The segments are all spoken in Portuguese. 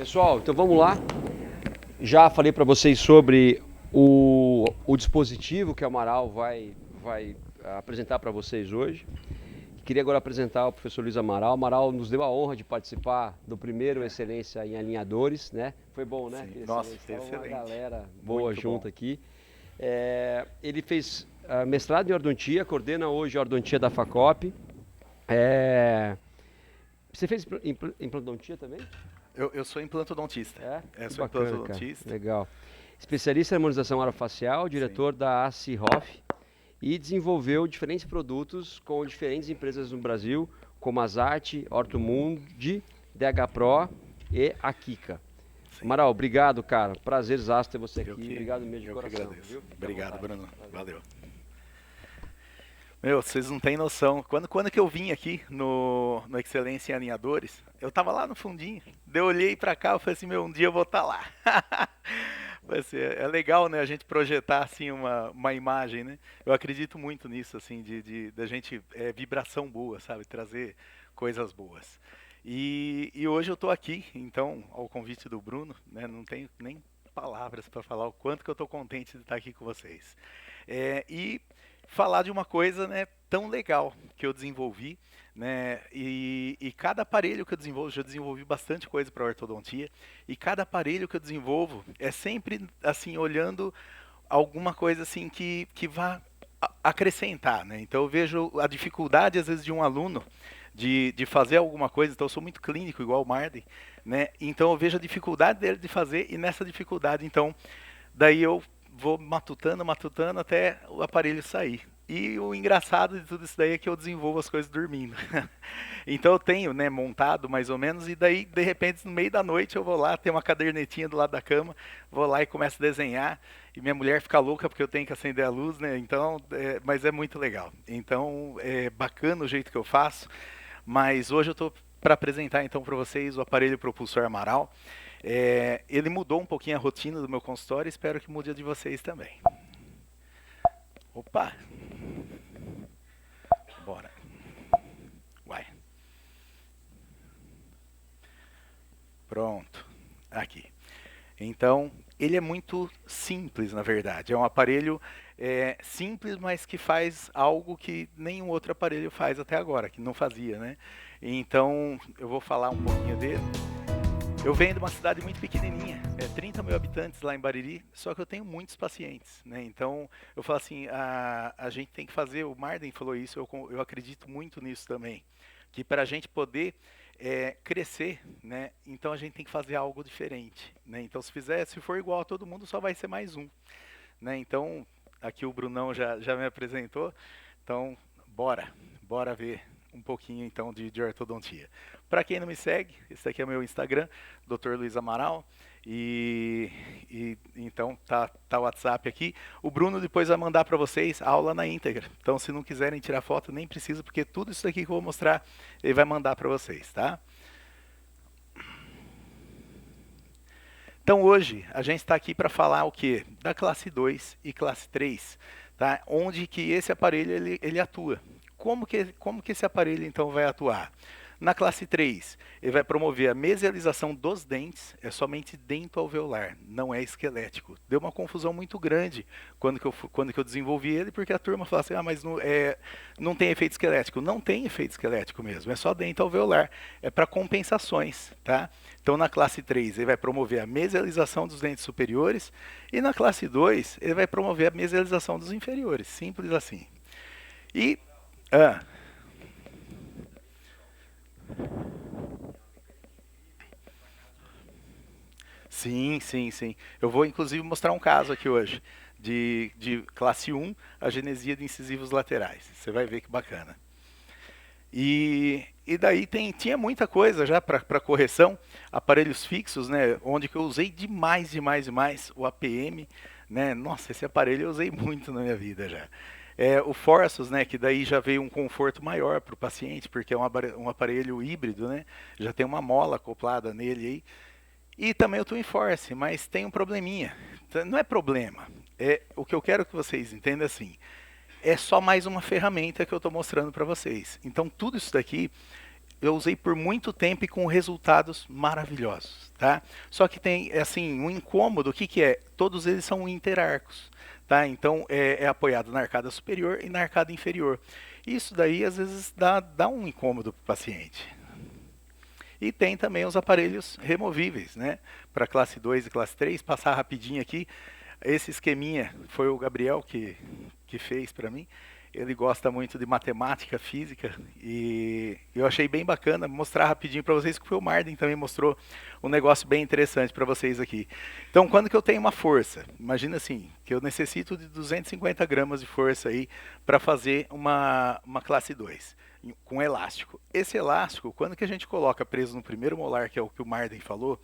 Pessoal, então vamos lá. Já falei para vocês sobre o dispositivo que a Amaral vai apresentar para vocês hoje. Queria agora apresentar o professor Luiz Amaral. Amaral nos deu a honra de participar do primeiro Excelência em Alinhadores, né? Foi bom, né? Sim. Nossa, foi Tava uma excelente. galera boa Muito junto bom. aqui. Ele fez mestrado em orodontia, coordena hoje a orodontia da FACOP. Você fez implantodontia também? Eu sou implantodontista. Que Sou bacana, cara. implantodontista. Legal. Especialista em harmonização orofacial, diretor da AC Hoff e desenvolveu diferentes produtos com diferentes empresas no Brasil, como a Zarte, Ortomundi, DH Pro e a Kika. Sim. Amaral, obrigado, cara. Prazerzaço ter você aqui. Obrigado mesmo de eu coração. Que agradeço. Viu? Obrigado, Bruno. Valeu. Meu, vocês não têm noção. Quando que eu vim aqui no Excelência em Alinhadores, eu tava lá no fundinho. Daí eu olhei pra cá e falei assim, meu, um dia eu vou estar lá. É legal, né, a gente projetar assim uma imagem, né? Eu acredito muito nisso, assim, da gente vibração boa, sabe? Trazer coisas boas. E hoje eu tô aqui, então, ao convite do Bruno, né? Não tenho nem palavras para falar o quanto que eu tô contente de estar aqui com vocês. E falar de uma coisa, né, tão legal que eu desenvolvi, né, e cada aparelho que eu desenvolvo, já desenvolvi bastante coisa para ortodontia, e cada aparelho que eu desenvolvo é sempre assim olhando alguma coisa assim que vá acrescentar, né? Então eu vejo a dificuldade às vezes de um aluno de fazer alguma coisa, então eu sou muito clínico igual o Marden, né? Então eu vejo a dificuldade dele de fazer e nessa dificuldade, então daí eu vou matutando até o aparelho sair. E o engraçado de tudo isso daí é que eu desenvolvo as coisas dormindo. Então eu tenho, né, montado mais ou menos, e daí, de repente, no meio da noite eu vou lá, tem uma cadernetinha do lado da cama, vou lá e começo a desenhar, e minha mulher fica louca porque eu tenho que acender a luz, né, então, mas é muito legal. Então, é bacana o jeito que eu faço, mas hoje eu estou para apresentar então para vocês o aparelho propulsor Amaral. Ele mudou um pouquinho a rotina do meu consultório, espero que mude a de vocês também. Opa! Bora. Vai. Pronto. Aqui. Então, ele é muito simples, na verdade. É um aparelho simples, mas que faz algo que nenhum outro aparelho faz até agora, que não fazia, né? Então, eu vou falar um pouquinho dele. Eu venho de uma cidade muito pequenininha, 30 mil habitantes lá em Bariri, só que eu tenho muitos pacientes, né? Então, eu falo assim, a gente tem que fazer, o Marden falou isso, eu acredito muito nisso também, que para a gente poder crescer, né? Então a gente tem que fazer algo diferente, né? Então se for igual a todo mundo, só vai ser mais um, né? Então, aqui o Brunão já me apresentou, então bora ver um pouquinho então de ortodontia. Para quem não me segue, esse aqui é o meu Instagram, Dr. Luiz Amaral, e então tá o WhatsApp aqui. O Bruno depois vai mandar para vocês a aula na íntegra. Então, se não quiserem tirar foto, nem precisa, porque tudo isso aqui que eu vou mostrar, ele vai mandar para vocês, tá? Então, hoje, a gente está aqui para falar o quê? Da classe 2 e classe 3, tá? Onde que esse aparelho ele atua. Como que esse aparelho, então, vai atuar? Na classe 3, ele vai promover a mesialização dos dentes, é somente dento alveolar, não é esquelético. Deu uma confusão muito grande quando que eu desenvolvi ele, porque a turma fala assim, mas não tem efeito esquelético. Não tem efeito esquelético mesmo, é só dento alveolar, é para compensações, tá? Então na classe 3 ele vai promover a mesialização dos dentes superiores, e na classe 2 ele vai promover a mesialização dos inferiores, simples assim. E... Sim. Eu vou inclusive mostrar um caso aqui hoje, de classe 1, a genesia de incisivos laterais. Você vai ver que bacana. E daí tinha muita coisa já para correção, aparelhos fixos, né, onde que eu usei demais o APM, né, nossa, esse aparelho eu usei muito na minha vida já. O Forsus, né, que daí já veio um conforto maior para o paciente, porque é um aparelho híbrido, né, já tem uma mola acoplada nele aí. E também o Twin Force, mas tem um probleminha. Não é problema. O que eu quero que vocês entendam assim, é só mais uma ferramenta que eu estou mostrando para vocês. Então tudo isso daqui eu usei por muito tempo e com resultados maravilhosos, tá? Só que tem, assim, um incômodo, o que que é? Todos eles são interarcos, tá? Então, é apoiado na arcada superior e na arcada inferior. Isso daí, às vezes, dá um incômodo para o paciente. E tem também os aparelhos removíveis, né? Para classe 2 e classe 3, passar rapidinho aqui. Esse esqueminha foi o Gabriel que fez para mim. Ele gosta muito de matemática, física, e eu achei bem bacana mostrar rapidinho para vocês, que o Marden também mostrou um negócio bem interessante para vocês aqui. Então, quando que eu tenho uma força, imagina assim, que eu necessito de 250 gramas de força aí para fazer uma classe 2, com elástico. Esse elástico, quando que a gente coloca preso no primeiro molar, que é o que o Marden falou,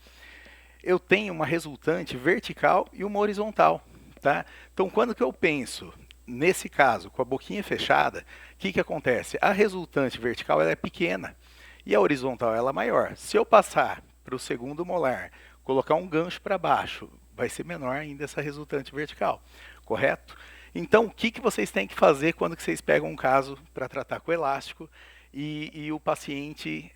eu tenho uma resultante vertical e uma horizontal, tá? Então, quando que eu penso, nesse caso, com a boquinha fechada, o que acontece? A resultante vertical ela é pequena e a horizontal ela é maior. Se eu passar para o segundo molar, colocar um gancho para baixo, vai ser menor ainda essa resultante vertical, correto? Então, o que vocês têm que fazer quando que vocês pegam um caso para tratar com elástico e o paciente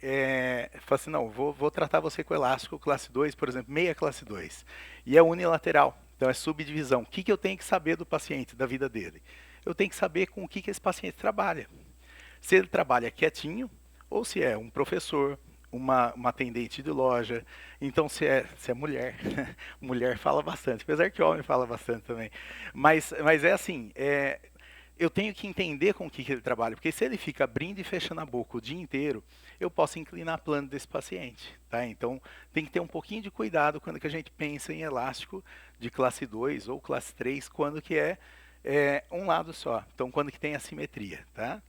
fala assim, não, vou tratar você com elástico classe 2, por exemplo, meia classe 2, e é unilateral, então é subdivisão. O que eu tenho que saber do paciente, da vida dele? Eu tenho que saber com o que esse paciente trabalha. Se ele trabalha quietinho, ou se é um professor, uma atendente de loja. Então, se é mulher, mulher fala bastante, apesar que homem fala bastante também. Mas é assim, eu tenho que entender com o que ele trabalha, porque se ele fica abrindo e fechando a boca o dia inteiro, eu posso inclinar a plano desse paciente, tá? Então, tem que ter um pouquinho de cuidado quando que a gente pensa em elástico de classe 2 ou classe 3, quando que é um lado só. Então, quando que tem assimetria, tá?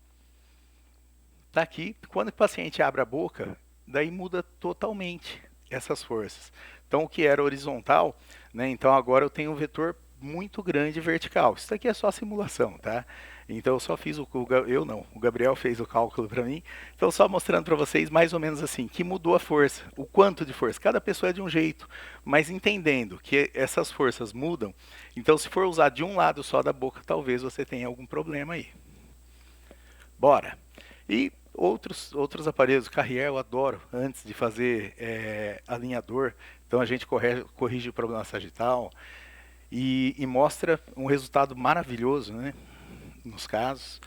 Tá aqui, quando o paciente abre a boca, daí muda totalmente essas forças. Então, o que era horizontal, né? Então, agora eu tenho um vetor muito grande vertical. Isso aqui é só simulação, tá? Então, eu só fiz o Gabriel fez o cálculo para mim. Então, só mostrando para vocês mais ou menos assim, que mudou a força, o quanto de força. Cada pessoa é de um jeito, mas entendendo que essas forças mudam, então, se for usar de um lado só da boca, talvez você tenha algum problema aí. Bora! E outros aparelhos, Carrier eu adoro, antes de fazer alinhador, então a gente corrige o problema sagital e mostra um resultado maravilhoso, né, nos casos.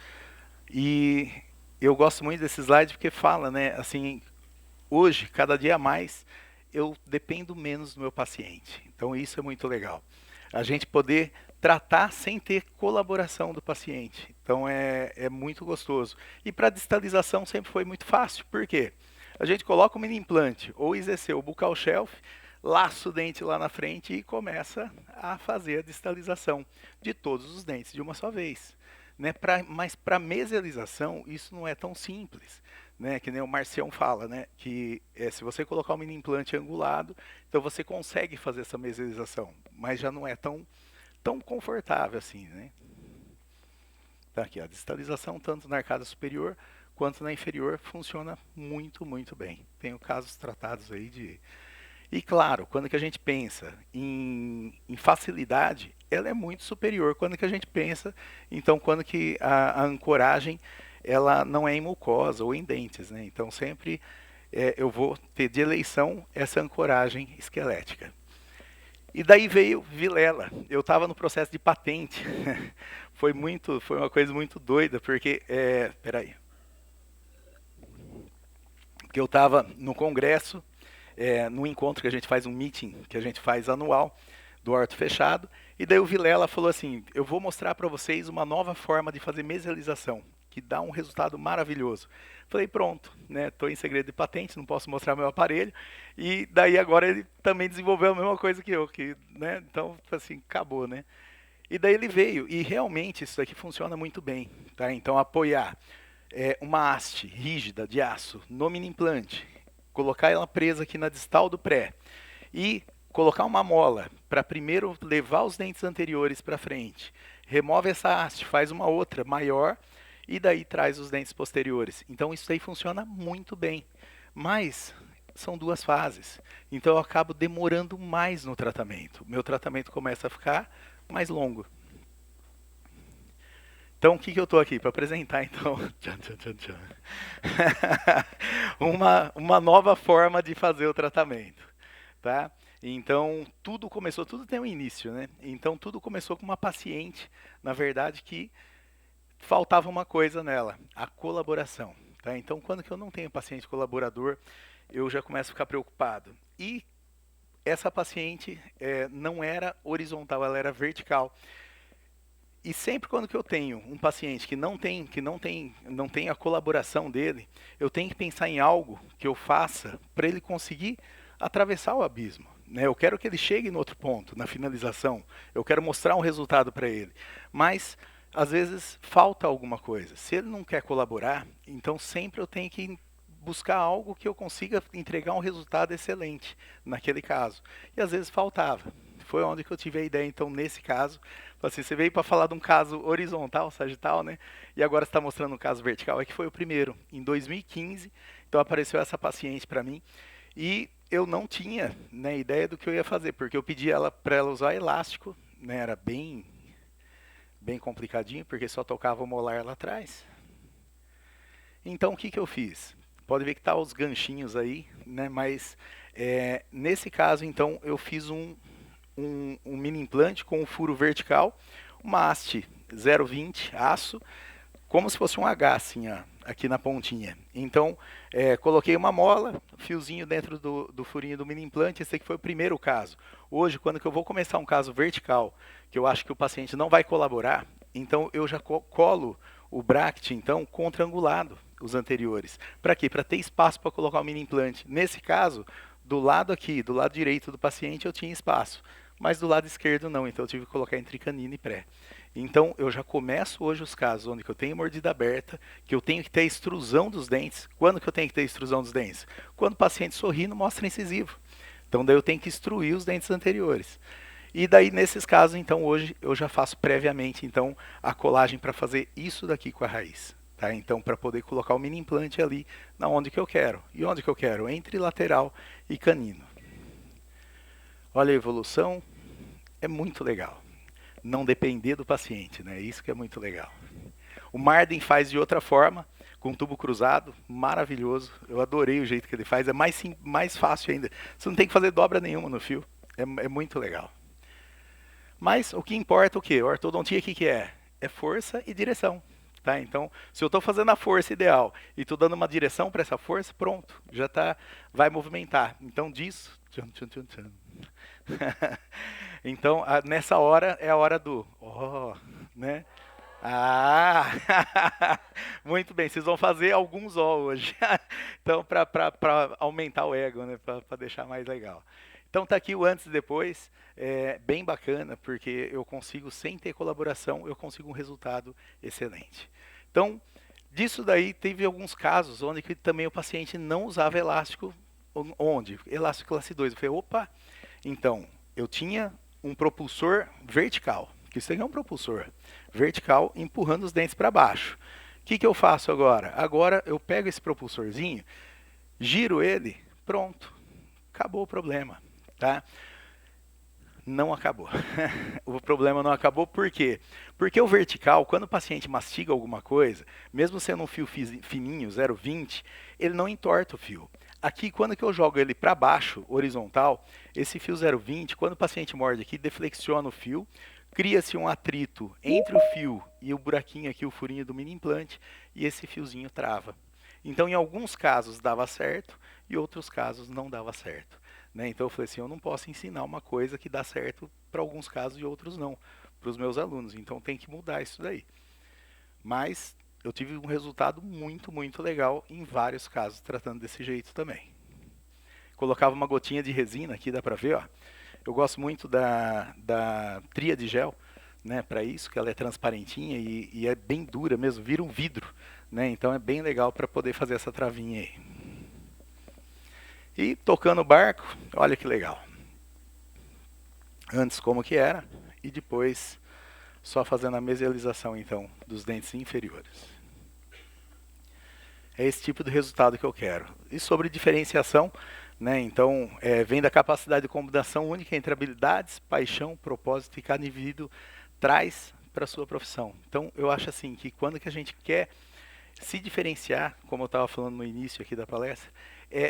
E eu gosto muito desse slide porque fala, né, assim, hoje, cada dia mais, eu dependo menos do meu paciente, então isso é muito legal. A gente poder tratar sem ter colaboração do paciente. Então é muito gostoso. E para distalização sempre foi muito fácil. Por quê? A gente coloca o mini implante ou IZC ou buccal shelf, laça o dente lá na frente e começa a fazer a distalização de todos os dentes de uma só vez. Né? Mas para mesialização isso não é tão simples. Né, que nem o Marcião fala, né, que se você colocar um mini implante angulado, então você consegue fazer essa mesialização, mas já não é tão confortável assim, né? Tá aqui, a distalização tanto na arcada superior quanto na inferior funciona muito, muito bem. Tenho casos tratados aí de... E claro, quando que a gente pensa em facilidade, ela é muito superior quando que a gente pensa, então quando que a ancoragem ela não é em mucosa ou em dentes, né? Então sempre eu vou ter de eleição essa ancoragem esquelética. E daí veio Vilela. Eu estava no processo de patente. Foi uma coisa muito doida, porque peraí. Porque eu estava no congresso, no encontro que a gente faz, um meeting que a gente faz anual do Orto Fechado, e daí o Vilela falou assim: eu vou mostrar para vocês uma nova forma de fazer mesialização, que dá um resultado maravilhoso. Falei, pronto, né? Estou em segredo de patente, não posso mostrar meu aparelho. E daí agora ele também desenvolveu a mesma coisa que eu, né? Então, assim, acabou, né? E daí ele veio, e realmente isso aqui funciona muito bem, tá? Então, apoiar uma haste rígida de aço no mini implante, colocar ela presa aqui na distal do pré e colocar uma mola para primeiro levar os dentes anteriores para frente, remove essa haste, faz uma outra maior e daí traz os dentes posteriores. Então isso aí funciona muito bem, mas são duas fases, então eu acabo demorando mais no tratamento. Meu tratamento começa a ficar mais longo. Então, o que eu estou aqui para apresentar, então? Tchan, tchan, tchan, tchan. uma nova forma de fazer o tratamento, tá? Então, tudo começou, tudo tem um início, né? Então, tudo começou com uma paciente, na verdade, que faltava uma coisa nela, a colaboração, tá? Então, quando que eu não tenho paciente colaborador, eu já começo a ficar preocupado. E essa paciente não era horizontal, ela era vertical. E sempre quando que eu tenho um paciente que não tem a colaboração dele, eu tenho que pensar em algo que eu faça para ele conseguir atravessar o abismo. Né? Eu quero que ele chegue no outro ponto, na finalização. Eu quero mostrar um resultado para ele. Mas às vezes falta alguma coisa. Se ele não quer colaborar, então sempre eu tenho que buscar algo que eu consiga entregar um resultado excelente naquele caso. E às vezes faltava. Foi onde que eu tive a ideia, então, nesse caso. Assim, você veio para falar de um caso horizontal, sagital, né? E agora você está mostrando um caso vertical. É que foi o primeiro, em 2015. Então apareceu essa paciente para mim. E eu não tinha, né, ideia do que eu ia fazer, porque eu pedi para ela usar elástico, né? Era bem complicadinho, porque só tocava o molar lá atrás. Então o que que eu fiz? Pode ver que tá os ganchinhos aí, né? Mas nesse caso, então, eu fiz um mini implante com um furo vertical, uma haste 0,20 aço, como se fosse um H, assim, ó, aqui na pontinha. Então, coloquei uma mola, fiozinho dentro do furinho do mini implante. Esse aqui foi o primeiro caso. Hoje, quando que eu vou começar um caso vertical, que eu acho que o paciente não vai colaborar, então eu já colo o bracket, então, contrangulado, os anteriores. Para quê? Para ter espaço para colocar o mini implante. Nesse caso, do lado aqui, do lado direito do paciente, eu tinha espaço, mas do lado esquerdo não, então eu tive que colocar entre canina e pré. Então eu já começo hoje os casos onde eu tenho mordida aberta, que eu tenho que ter extrusão dos dentes. Quando que eu tenho que ter extrusão dos dentes? Quando o paciente sorri, não mostra incisivo. Então daí eu tenho que extruir os dentes anteriores. E daí nesses casos, então hoje eu já faço previamente então a colagem para fazer isso daqui com a raiz. Tá? Então para poder colocar o mini implante ali na onde que eu quero. E onde que eu quero? Entre lateral e canino. Olha a evolução, é muito legal. Não depender do paciente, né? Isso que é muito legal. O Marden faz de outra forma, com tubo cruzado, maravilhoso. Eu adorei o jeito que ele faz, é mais fácil ainda. Você não tem que fazer dobra nenhuma no fio, é muito legal. Mas o que importa é o quê? A ortodontia, o que é? É força e direção. Tá? Então, se eu estou fazendo a força ideal e estou dando uma direção para essa força, pronto, já tá, vai movimentar. Então, disso... Então, nessa hora é a hora do... né? Ah! Muito bem, vocês vão fazer alguns hoje. Então, para aumentar o ego, né? Para deixar mais legal. Então tá aqui o antes e depois, bem bacana, porque eu consigo, sem ter colaboração, eu consigo um resultado excelente. Então, disso daí, teve alguns casos onde que também o paciente não usava elástico, onde? Elástico classe 2. Eu falei, opa, então, eu tinha um propulsor vertical, que isso aqui é um propulsor vertical empurrando os dentes para baixo. O que eu faço agora? Agora eu pego esse propulsorzinho, giro ele, pronto, acabou o problema. Tá? Não acabou. O problema não acabou por quê? Porque o vertical, quando o paciente mastiga alguma coisa, mesmo sendo um fio fininho, 0,20, ele não entorta o fio. Aqui, quando que eu jogo ele para baixo, horizontal, esse fio 0,20, quando o paciente morde aqui, deflexiona o fio, cria-se um atrito entre o fio e o buraquinho aqui, o furinho do mini implante, e esse fiozinho trava. Então, em alguns casos dava certo, e outros casos não dava certo. Né? Então eu falei assim, eu não posso ensinar uma coisa que dá certo para alguns casos e outros não, para os meus alunos. Então tem que mudar isso daí. Mas eu tive um resultado muito, muito legal em vários casos, tratando desse jeito também. Colocava uma gotinha de resina aqui, dá para ver, ó. Eu gosto muito da Tríade Gel, né, para isso, que ela é transparentinha e é bem dura mesmo, vira um vidro. Né? Então é bem legal para poder fazer essa travinha aí. E tocando o barco, olha que legal. Antes como que era e depois só fazendo a mesialização então dos dentes inferiores. É esse tipo de resultado que eu quero. E sobre diferenciação, né, então vem da capacidade de combinação única entre habilidades, paixão, propósito que cada indivíduo traz para a sua profissão. Então eu acho assim que quando que a gente quer se diferenciar, como eu estava falando no início aqui da palestra,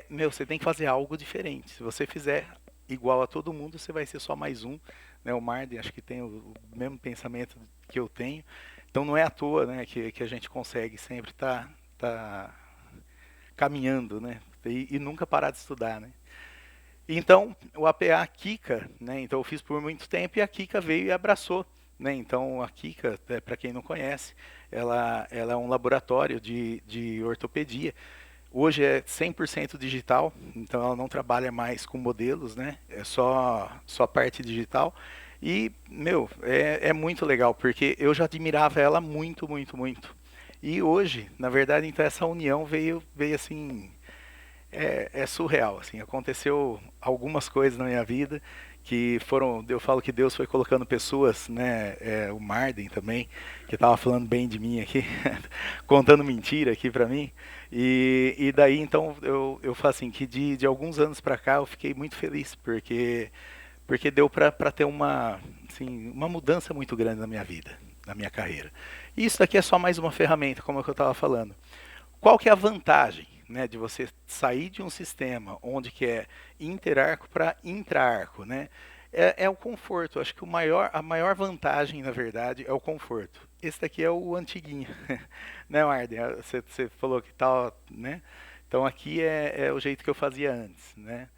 você tem que fazer algo diferente. Se você fizer igual a todo mundo, você vai ser só mais um, né? O Marden acho que tem o mesmo pensamento que eu tenho. Então não é à toa, né, que a gente consegue sempre tá caminhando, né? E nunca parar de estudar, né? Então, o APA Kika, né? Então eu fiz por muito tempo e a Kika veio e abraçou, né? Então a Kika, para quem não conhece, ela é um laboratório de ortopedia. Hoje é 100% digital, então ela não trabalha mais com modelos, né? É só parte digital. E, é muito legal, porque eu já admirava ela muito, muito, muito. E hoje, na verdade, então essa união veio assim, é surreal, assim, aconteceu algumas coisas na minha vida que foram, eu falo que Deus foi colocando pessoas, né, o Marden também, que estava falando bem de mim aqui, contando mentira aqui para mim, e daí então eu falo assim, que de alguns anos para cá eu fiquei muito feliz, porque deu para ter assim, uma mudança muito grande na minha vida, na minha carreira. E isso daqui é só mais uma ferramenta, como é que eu estava falando. Qual que é a vantagem, né, de você sair de um sistema onde que é interarco para intraarco, né? É o conforto. Acho que a maior vantagem, na verdade, é o conforto. Esse daqui é o antiguinho, né, Marden? Você falou que tal, né? Então aqui é o jeito que eu fazia antes, né?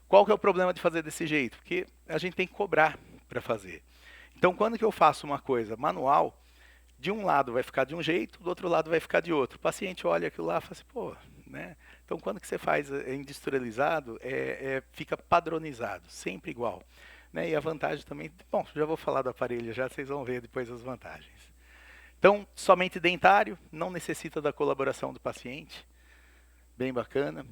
Qual que é o problema de fazer desse jeito? Porque a gente tem que cobrar para fazer. Então, quando que eu faço uma coisa manual, de um lado vai ficar de um jeito, do outro lado vai ficar de outro. O paciente olha aquilo lá e fala assim, pô, né? Então, quando que você faz industrializado, fica padronizado, sempre igual. Né? E a vantagem também, bom, já vou falar do aparelho já, vocês vão ver depois as vantagens. Então, somente dentário, não necessita da colaboração do paciente, bem bacana.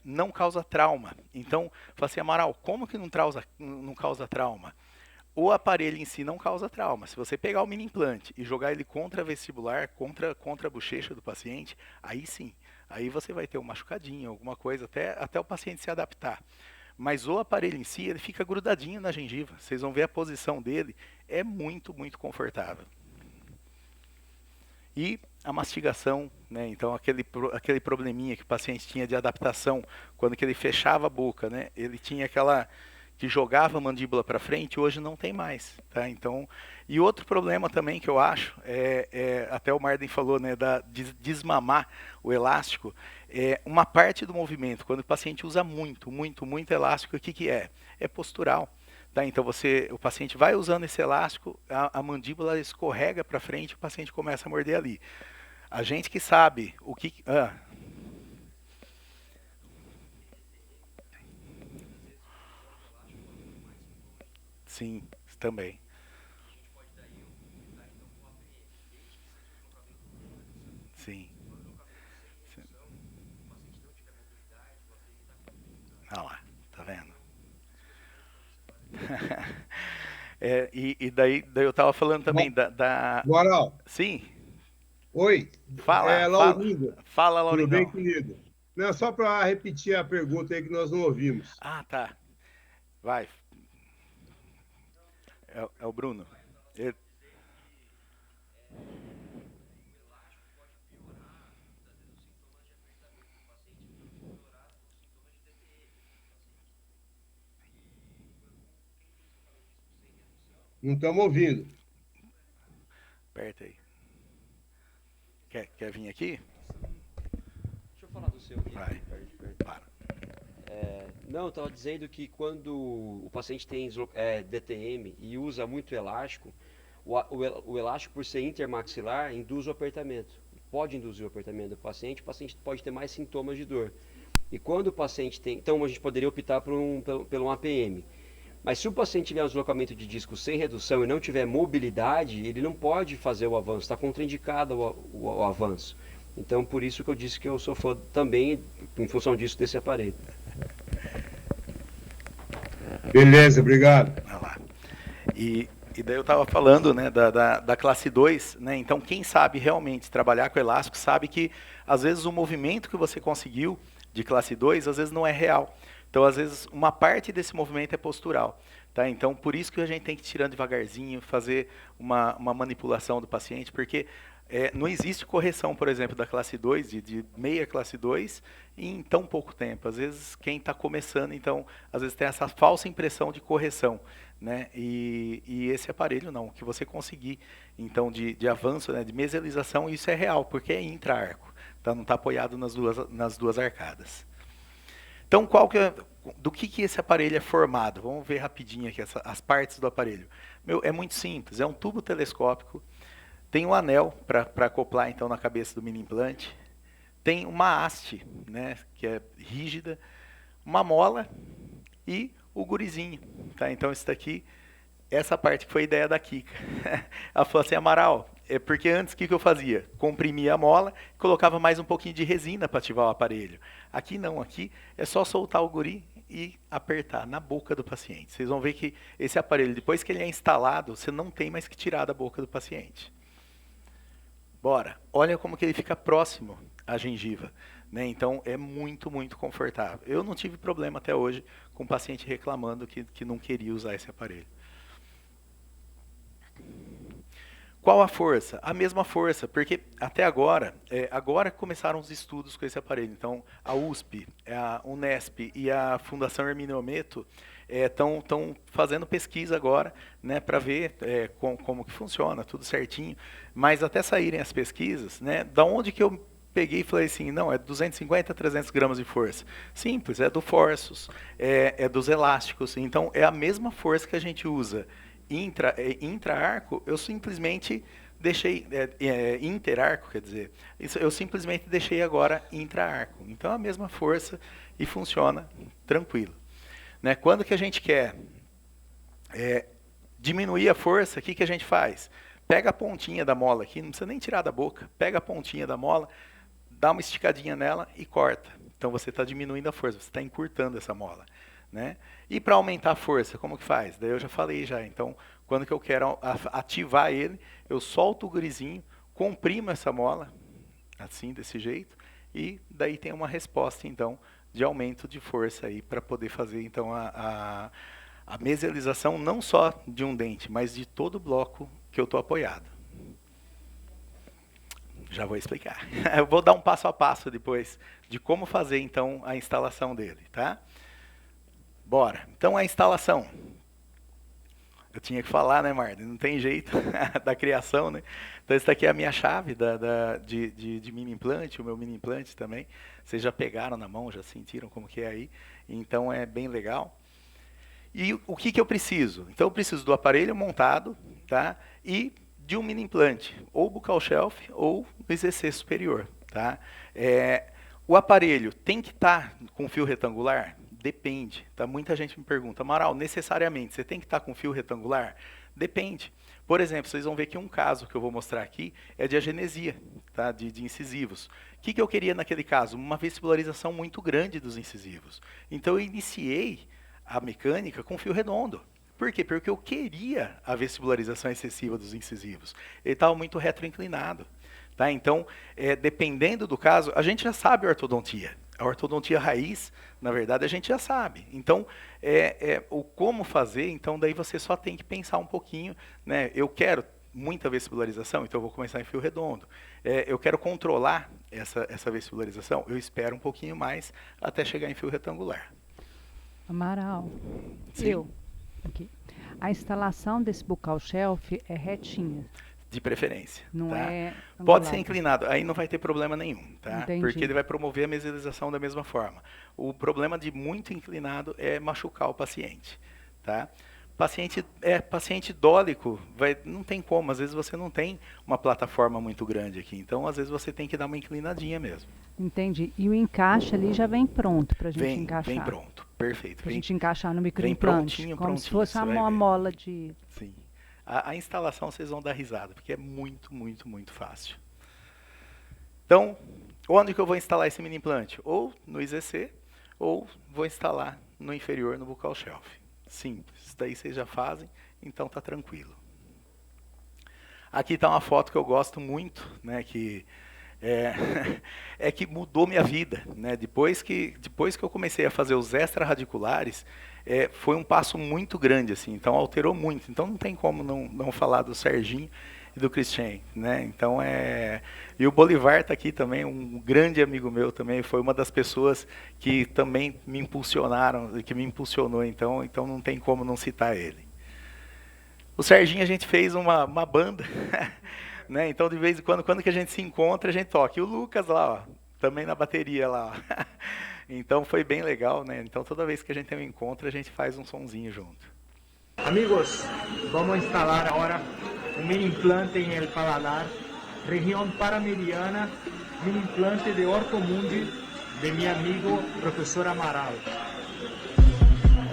Não causa trauma. Então, fala assim, Amaral, como que não causa trauma? O aparelho em si não causa trauma. Se você pegar o mini implante e jogar ele contra a vestibular, contra a bochecha do paciente, aí sim, aí você vai ter um machucadinho, alguma coisa, até o paciente se adaptar. Mas o aparelho em si, ele fica grudadinho na gengiva. Vocês vão ver a posição dele, é muito, muito confortável. E a mastigação, né? Então aquele probleminha que o paciente tinha de adaptação, quando que ele fechava a boca, né? Ele tinha aquela que jogava a mandíbula para frente, hoje não tem mais, tá? Então, e outro problema também que eu acho, até o Marden falou, né, de desmamar o elástico, uma parte do movimento, quando o paciente usa muito, muito, muito elástico, o que que é? É postural. Tá, então o paciente vai usando esse elástico, a mandíbula escorrega para frente, o paciente começa a morder ali. A gente que sabe o que... Sim, também. Sim. Olha lá, tá vendo? E daí eu estava falando também Moral, Sim, oi, fala, fala, Laurindo, fala, tudo bem, Laurindão. querido? Não, só para repetir a pergunta aí que nós não ouvimos. Ah, tá. Vai. É o Bruno. Ele- Não estamos ouvindo. Aperta aí. Quer vir aqui? Deixa eu falar do seu aqui. Vai. Para. Não, eu estava dizendo que quando o paciente tem DTM e usa muito elástico, o elástico, por ser intermaxilar, induz o apertamento. Pode induzir o apertamento do paciente, o paciente pode ter mais sintomas de dor. E quando o paciente tem... Então, a gente poderia optar pelo um APM. Mas se o paciente tiver um deslocamento de disco sem redução e não tiver mobilidade, ele não pode fazer o avanço, está contraindicado o avanço. Então, por isso que eu disse que eu sou fã também, em função disso, desse aparelho. Beleza, obrigado. Olha lá. E daí eu estava falando, né, da classe 2, né? Então quem sabe realmente trabalhar com elástico sabe que às vezes o movimento que você conseguiu de classe 2 às vezes não é real. Então às vezes uma parte desse movimento é postural. Tá? Então por isso que a gente tem que ir tirando devagarzinho, fazer uma manipulação do paciente, porque não existe correção, por exemplo, da classe 2, de meia classe 2, em tão pouco tempo. Às vezes, quem está começando, então, às vezes tem essa falsa impressão de correção, né? E esse aparelho não, que você conseguir, então, de avanço, né, de mesialização, isso é real, porque é intra-arco, tá? Não está apoiado nas duas arcadas. Então, do que esse aparelho é formado? Vamos ver rapidinho aqui as partes do aparelho. É muito simples, é um tubo telescópico, tem um anel para acoplar então na cabeça do mini implante, tem uma haste, né, que é rígida, uma mola e o gurizinho. Tá? Então isso daqui, essa parte que foi a ideia da Kika. Ela falou assim, Amaral, porque antes o que eu fazia? Comprimia a mola, colocava mais um pouquinho de resina para ativar o aparelho. Aqui não, aqui é só soltar o guri e apertar na boca do paciente. Vocês vão ver que esse aparelho, depois que ele é instalado, você não tem mais que tirar da boca do paciente. Bora, olha como que ele fica próximo à gengiva, né? Então é muito, muito confortável. Eu não tive problema até hoje com o paciente reclamando que não queria usar esse aparelho. Qual a força? A mesma força, porque até agora, agora começaram os estudos com esse aparelho. Então, a USP, a Unesp e a Fundação Hermínio Ometo estão fazendo pesquisa agora, né, para ver como que funciona, tudo certinho. Mas até saírem as pesquisas, né, da onde que eu peguei e falei assim, não, é 250 a 300 gramas de força. Simples, é do Forsus, é dos elásticos. Então, é a mesma força que a gente usa intra-arco, eu simplesmente deixei, inter-arco, quer dizer, eu simplesmente deixei agora intra-arco. Então, é a mesma força e funciona tranquilo. Né? Quando que a gente quer diminuir a força, o que a gente faz? Pega a pontinha da mola aqui, não precisa nem tirar da boca, pega a pontinha da mola, dá uma esticadinha nela e corta. Então, você está diminuindo a força, você está encurtando essa mola. Né? E para aumentar a força, como que faz? Daí eu já falei já. Então, quando que eu quero ativar ele, eu solto o gurizinho, comprimo essa mola, assim, desse jeito, e daí tem uma resposta, então, de aumento de força aí para poder fazer, então, a mesialização não só de um dente, mas de todo o bloco que eu estou apoiado. Já vou explicar. Eu vou dar um passo a passo depois de como fazer, então, a instalação dele, tá? Bora. Então, a instalação. Eu tinha que falar, né, Marta? Não tem jeito da criação, né? Então, essa aqui é a minha chave de mini implante, o meu mini implante também. Vocês já pegaram na mão, já sentiram como que é aí. Então, é bem legal. E o que eu preciso? Então, eu preciso do aparelho montado, tá? E de um mini implante, ou buccal shelf, ou no IZC superior, tá? O aparelho tem que estar com fio retangular? Depende, tá? Muita gente me pergunta, Amaral, necessariamente, você tem que estar com fio retangular? Depende. Por exemplo, vocês vão ver que um caso que eu vou mostrar aqui é de agenesia, tá? de incisivos. O que eu queria naquele caso? Uma vestibularização muito grande dos incisivos. Então, eu iniciei a mecânica com fio redondo. Por quê? Porque eu queria a vestibularização excessiva dos incisivos. Ele estava muito retroinclinado. Tá? Então, dependendo do caso, a gente já sabe a ortodontia. A ortodontia raiz, na verdade, a gente já sabe. Então, o como fazer, então daí você só tem que pensar um pouquinho, né? Eu quero muita vestibularização, então eu vou começar em fio redondo. Eu quero controlar essa vestibularização, eu espero um pouquinho mais até chegar em fio retangular. Amaral, Sim. aqui. A instalação desse buccal shelf é retinha. De preferência. Não tá? é Pode ser angulado. inclinado, aí não vai ter problema nenhum, tá? Entendi. Porque ele vai promover a mesialização da mesma forma. O problema de muito inclinado é machucar o paciente, tá? Paciente dólico, não tem como, às vezes você não tem uma plataforma muito grande aqui, então às vezes você tem que dar uma inclinadinha mesmo. Entendi. E o encaixe ali já vem pronto para a gente encaixar. Vem pronto, perfeito. Para a gente encaixar no microimplante. prontinho, como prontinho, se fosse você vai uma ver. mola de... Sim. A instalação vocês vão dar risada, porque é muito, muito, muito fácil. Então, onde que eu vou instalar esse mini implante? Ou no IZC, ou vou instalar no inferior, no buccal shelf. Simples. Isso daí vocês já fazem, então tá tranquilo. Aqui está uma foto que eu gosto muito, né, que que mudou minha vida, né? Depois que eu comecei a fazer os extra-radiculares, foi um passo muito grande, assim, então alterou muito. Então não tem como não falar do Serginho, e do Christian, né? Então e o Bolivar está aqui também, um grande amigo meu também, foi uma das pessoas que também me impulsionaram, que me impulsionou, então não tem como não citar ele. O Serginho, a gente fez uma banda, né? Então de vez em quando que a gente se encontra, a gente toca. E o Lucas lá, ó, também na bateria lá, ó. Então foi bem legal, né? Então toda vez que a gente tem um encontro, a gente faz um sonzinho junto. Amigos, vamos a instalar ahora un mini implante en el paladar, región parameridiana, mini implante de Ortomundi de mi amigo profesor Amaral.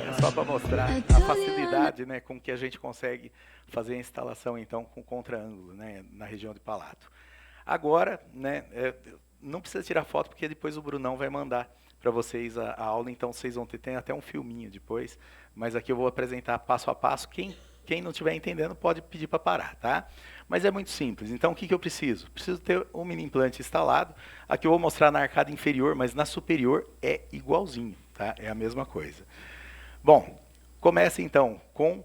É só para mostrar a facilidade, né, com que a gente consegue fazer a instalação então com contra-ângulo, né, na região de palato. Agora, né, não precisa tirar foto porque depois o Brunão vai mandar para vocês a aula, então vocês vão ter até um filminho depois, mas aqui eu vou apresentar passo a passo. Quem não estiver entendendo pode pedir para parar, tá? Mas é muito simples. Então o que eu preciso? Preciso ter um mini implante instalado. Aqui eu vou mostrar na arcada inferior, mas na superior é igualzinho, tá? É a mesma coisa. Bom, comece então com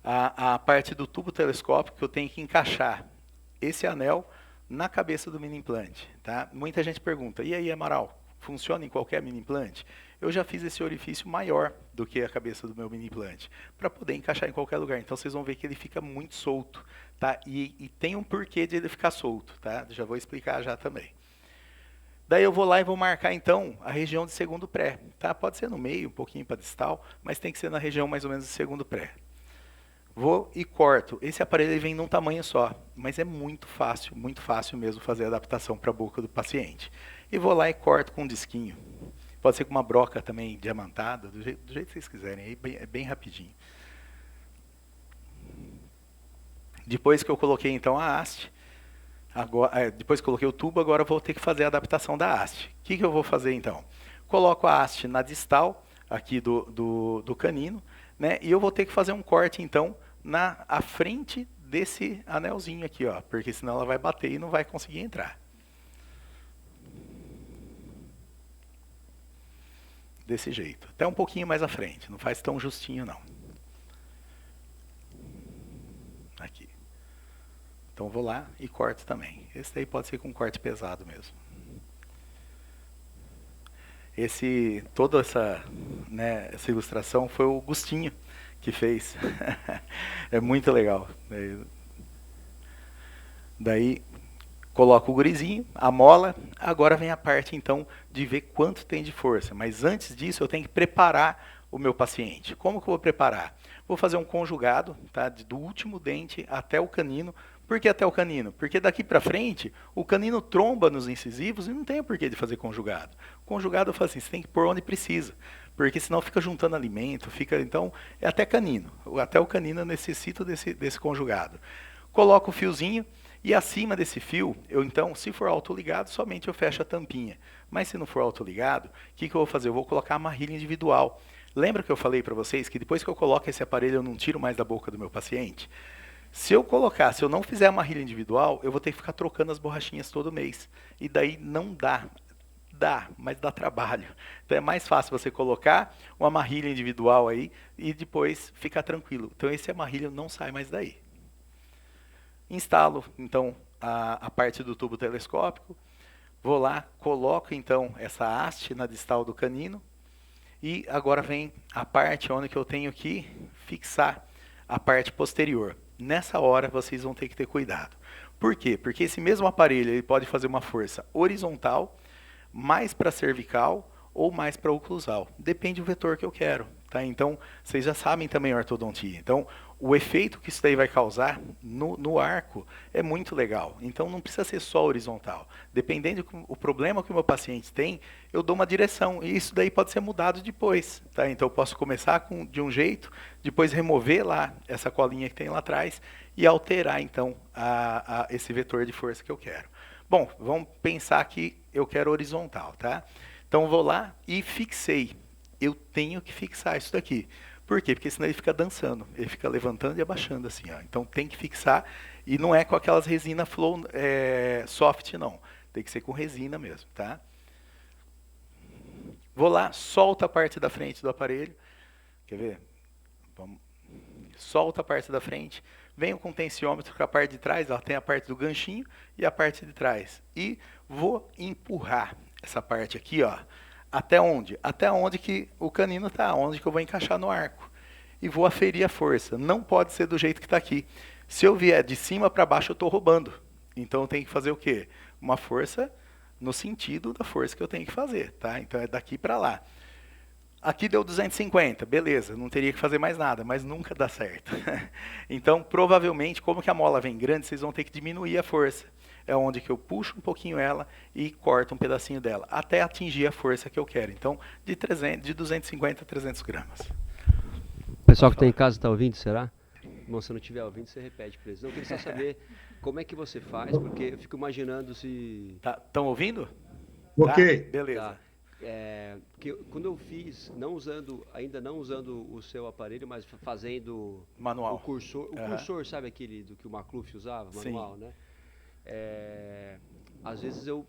a parte do tubo telescópico que eu tenho que encaixar esse anel na cabeça do mini implante, tá? Muita gente pergunta, e aí, Amaral, funciona em qualquer mini implante? Eu já fiz esse orifício maior do que a cabeça do meu mini implante, para poder encaixar em qualquer lugar. Então vocês vão ver que ele fica muito solto, tá? E tem um porquê de ele ficar solto, tá? Já vou explicar já também. Daí eu vou lá e vou marcar então a região de segundo pré, tá? Pode ser no meio, um pouquinho para distal, mas tem que ser na região mais ou menos de segundo pré. Vou e corto. Esse aparelho ele vem num tamanho só, mas é muito fácil mesmo fazer a adaptação para a boca do paciente. E vou lá e corto com um disquinho. Pode ser com uma broca também diamantada, do jeito que vocês quiserem, aí é bem rapidinho. Depois que eu coloquei então a haste, depois que coloquei o tubo, agora eu vou ter que fazer a adaptação da haste. O que eu vou fazer então? Coloco a haste na distal aqui do canino, né? E eu vou ter que fazer um corte então à frente desse anelzinho aqui, ó, porque senão ela vai bater e não vai conseguir entrar. Desse jeito, até um pouquinho mais à frente, não faz tão justinho não. Aqui. Então vou lá e corto também. Esse daí pode ser com corte pesado mesmo. Toda essa ilustração foi o Gustinho que fez. É muito legal. Daí coloco o gurizinho, a mola, agora vem a parte então de ver quanto tem de força. Mas antes disso eu tenho que preparar o meu paciente. Como que eu vou preparar? Vou fazer um conjugado, tá, do último dente até o canino. Por que até o canino? Porque daqui para frente o canino tromba nos incisivos e não tem o porquê de fazer conjugado. Conjugado eu falo assim, você tem que pôr onde precisa, porque senão fica juntando alimento, então é até canino. Até o canino eu necessito desse conjugado. Coloco o fiozinho. E acima desse fio, então, se for autoligado, somente eu fecho a tampinha. Mas se não for autoligado, o que eu vou fazer? Eu vou colocar a marrilha individual. Lembra que eu falei para vocês que depois que eu coloco esse aparelho, eu não tiro mais da boca do meu paciente? Se eu não fizer a marrilha individual, eu vou ter que ficar trocando as borrachinhas todo mês. E daí não dá. Mas dá trabalho. Então é mais fácil você colocar uma marrilha individual aí e depois ficar tranquilo. Então esse amarrilho não sai mais daí. Instalo, então, a parte do tubo telescópico. Vou lá, coloco, então, essa haste na distal do canino. E agora vem a parte onde que eu tenho que fixar a parte posterior. Nessa hora, vocês vão ter que ter cuidado. Por quê? Porque esse mesmo aparelho ele pode fazer uma força horizontal, mais para cervical ou mais para oclusal. Depende do vetor que eu quero. Tá? Então, vocês já sabem também a ortodontia. Então, o efeito que isso daí vai causar no arco é muito legal. Então, não precisa ser só horizontal. Dependendo do problema que o meu paciente tem, eu dou uma direção. E isso daí pode ser mudado depois. Tá? Então, eu posso começar de um jeito, depois remover lá essa colinha que tem lá atrás e alterar, então, esse vetor de força que eu quero. Bom, vamos pensar que eu quero horizontal, tá? Então, vou lá e fixei. Eu tenho que fixar isso daqui. Por quê? Porque senão ele fica dançando. Ele fica levantando e abaixando assim. Ó. Então tem que fixar. E não é com aquelas resina flow soft, não. Tem que ser com resina mesmo, tá? Vou lá, solto a parte da frente do aparelho. Quer ver? Vamos. solto a parte da frente, venho com o tensiômetro com a parte de trás, ó, tem a parte do ganchinho e a parte de trás. E vou empurrar essa parte aqui, ó, até onde? Até onde que o canino está, onde que eu vou encaixar no arco. E vou aferir a força. Não pode ser do jeito que está aqui. Se eu vier de cima para baixo, eu estou roubando. Então eu tenho que fazer o quê? Uma força no sentido da força que eu tenho que fazer, tá? Então é daqui para lá. Aqui deu 250, beleza, não teria que fazer mais nada, mas nunca dá certo. Então, provavelmente, como que a mola vem grande, vocês vão ter que diminuir a força. É onde que eu puxo um pouquinho ela e corto um pedacinho dela, até atingir a força que eu quero. Então, de 250 a 300 gramas. O pessoal que está em casa está ouvindo, será? Bom, se não estiver ouvindo, você repete para eles. Eu queria só saber como é que você faz, porque eu fico imaginando se... Estão ouvindo? Ok. Tá? Beleza. Tá. Que quando eu fiz, ainda não usando o seu aparelho, mas fazendo Manual. o cursor, sabe aquele do que o McLuff usava, manual, Sim. né? Às vezes eu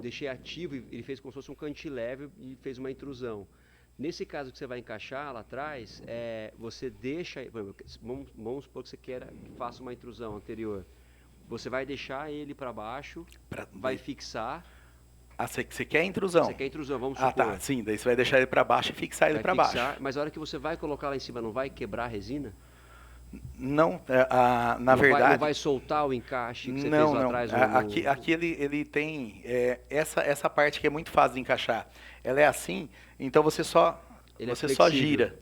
deixei ativo e ele fez como se fosse um cantilever e fez uma intrusão. Nesse caso que você vai encaixar lá atrás, você deixa, vamos supor que você queira que faça uma intrusão anterior. Você vai deixar ele para baixo, vai fixar. Ah, você quer intrusão? Você quer intrusão, vamos supor. Ah, tá, sim, daí você vai deixar ele para baixo e fixar ele para baixo. Mas a hora que você vai colocar lá em cima, não vai quebrar a resina? Não, na verdade... Não vai soltar o encaixe que você fez lá atrás? Aqui ele tem essa parte que é muito fácil de encaixar. Ela é assim, então você só gira.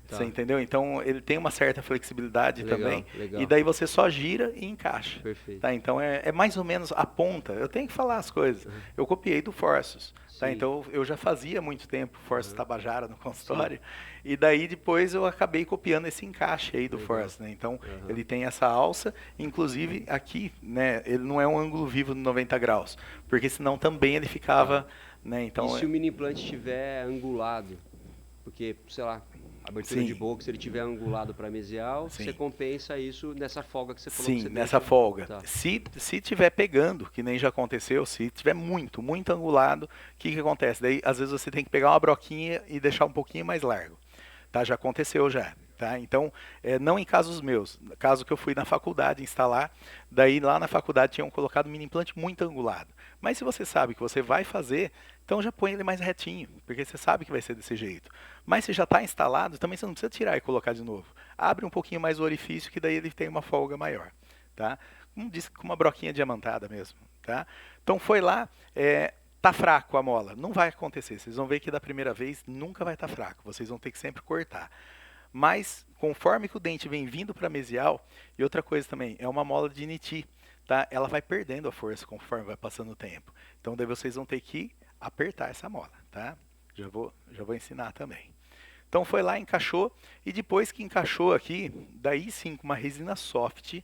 Tá. Você entendeu? Então ele tem uma certa flexibilidade também. Legal. E daí você só gira e encaixa. Perfeito. Tá? Então é mais ou menos a ponta. Eu tenho que falar as coisas. Uhum. Eu copiei do Forsus. Tá? Sim. Então eu já fazia muito tempo Forsus Tabajara no consultório. Sim. E daí depois eu acabei copiando esse encaixe aí do Forsus. Né? Então ele tem essa alça. Inclusive aqui, né, ele não é um ângulo vivo de 90 graus. Porque senão também ele ficava... Né, então, e se o mini implante estiver angulado? Porque, sei lá, abertura de boca, se ele estiver angulado para mesial, você compensa isso nessa folga que você falou. Sim, nessa folga. Tá. Se tiver pegando, que nem já aconteceu, se tiver muito angulado, o que acontece? Daí, às vezes, você tem que pegar uma broquinha e deixar um pouquinho mais largo. Tá? Já aconteceu já. Tá? Então, não em casos meus, caso que eu fui na faculdade instalar, daí lá na faculdade tinham colocado um mini implante muito angulado. Mas se você sabe que você vai fazer, então já põe ele mais retinho, porque você sabe que vai ser desse jeito. Mas se já está instalado, também você não precisa tirar e colocar de novo. Abre um pouquinho mais o orifício, que daí ele tem uma folga maior. Tá? Como disse, com uma broquinha diamantada mesmo. Tá? Então foi lá, tá fraco a mola. Não vai acontecer, vocês vão ver que da primeira vez nunca vai estar fraco, vocês vão ter que sempre cortar. Mas, conforme que o dente vem vindo para mesial, e outra coisa também, é uma mola de Niti, tá? Ela vai perdendo a força conforme vai passando o tempo. Então, daí vocês vão ter que apertar essa mola, tá? Já vou ensinar também. Então, foi lá, encaixou, e depois que encaixou aqui, daí sim, com uma resina soft,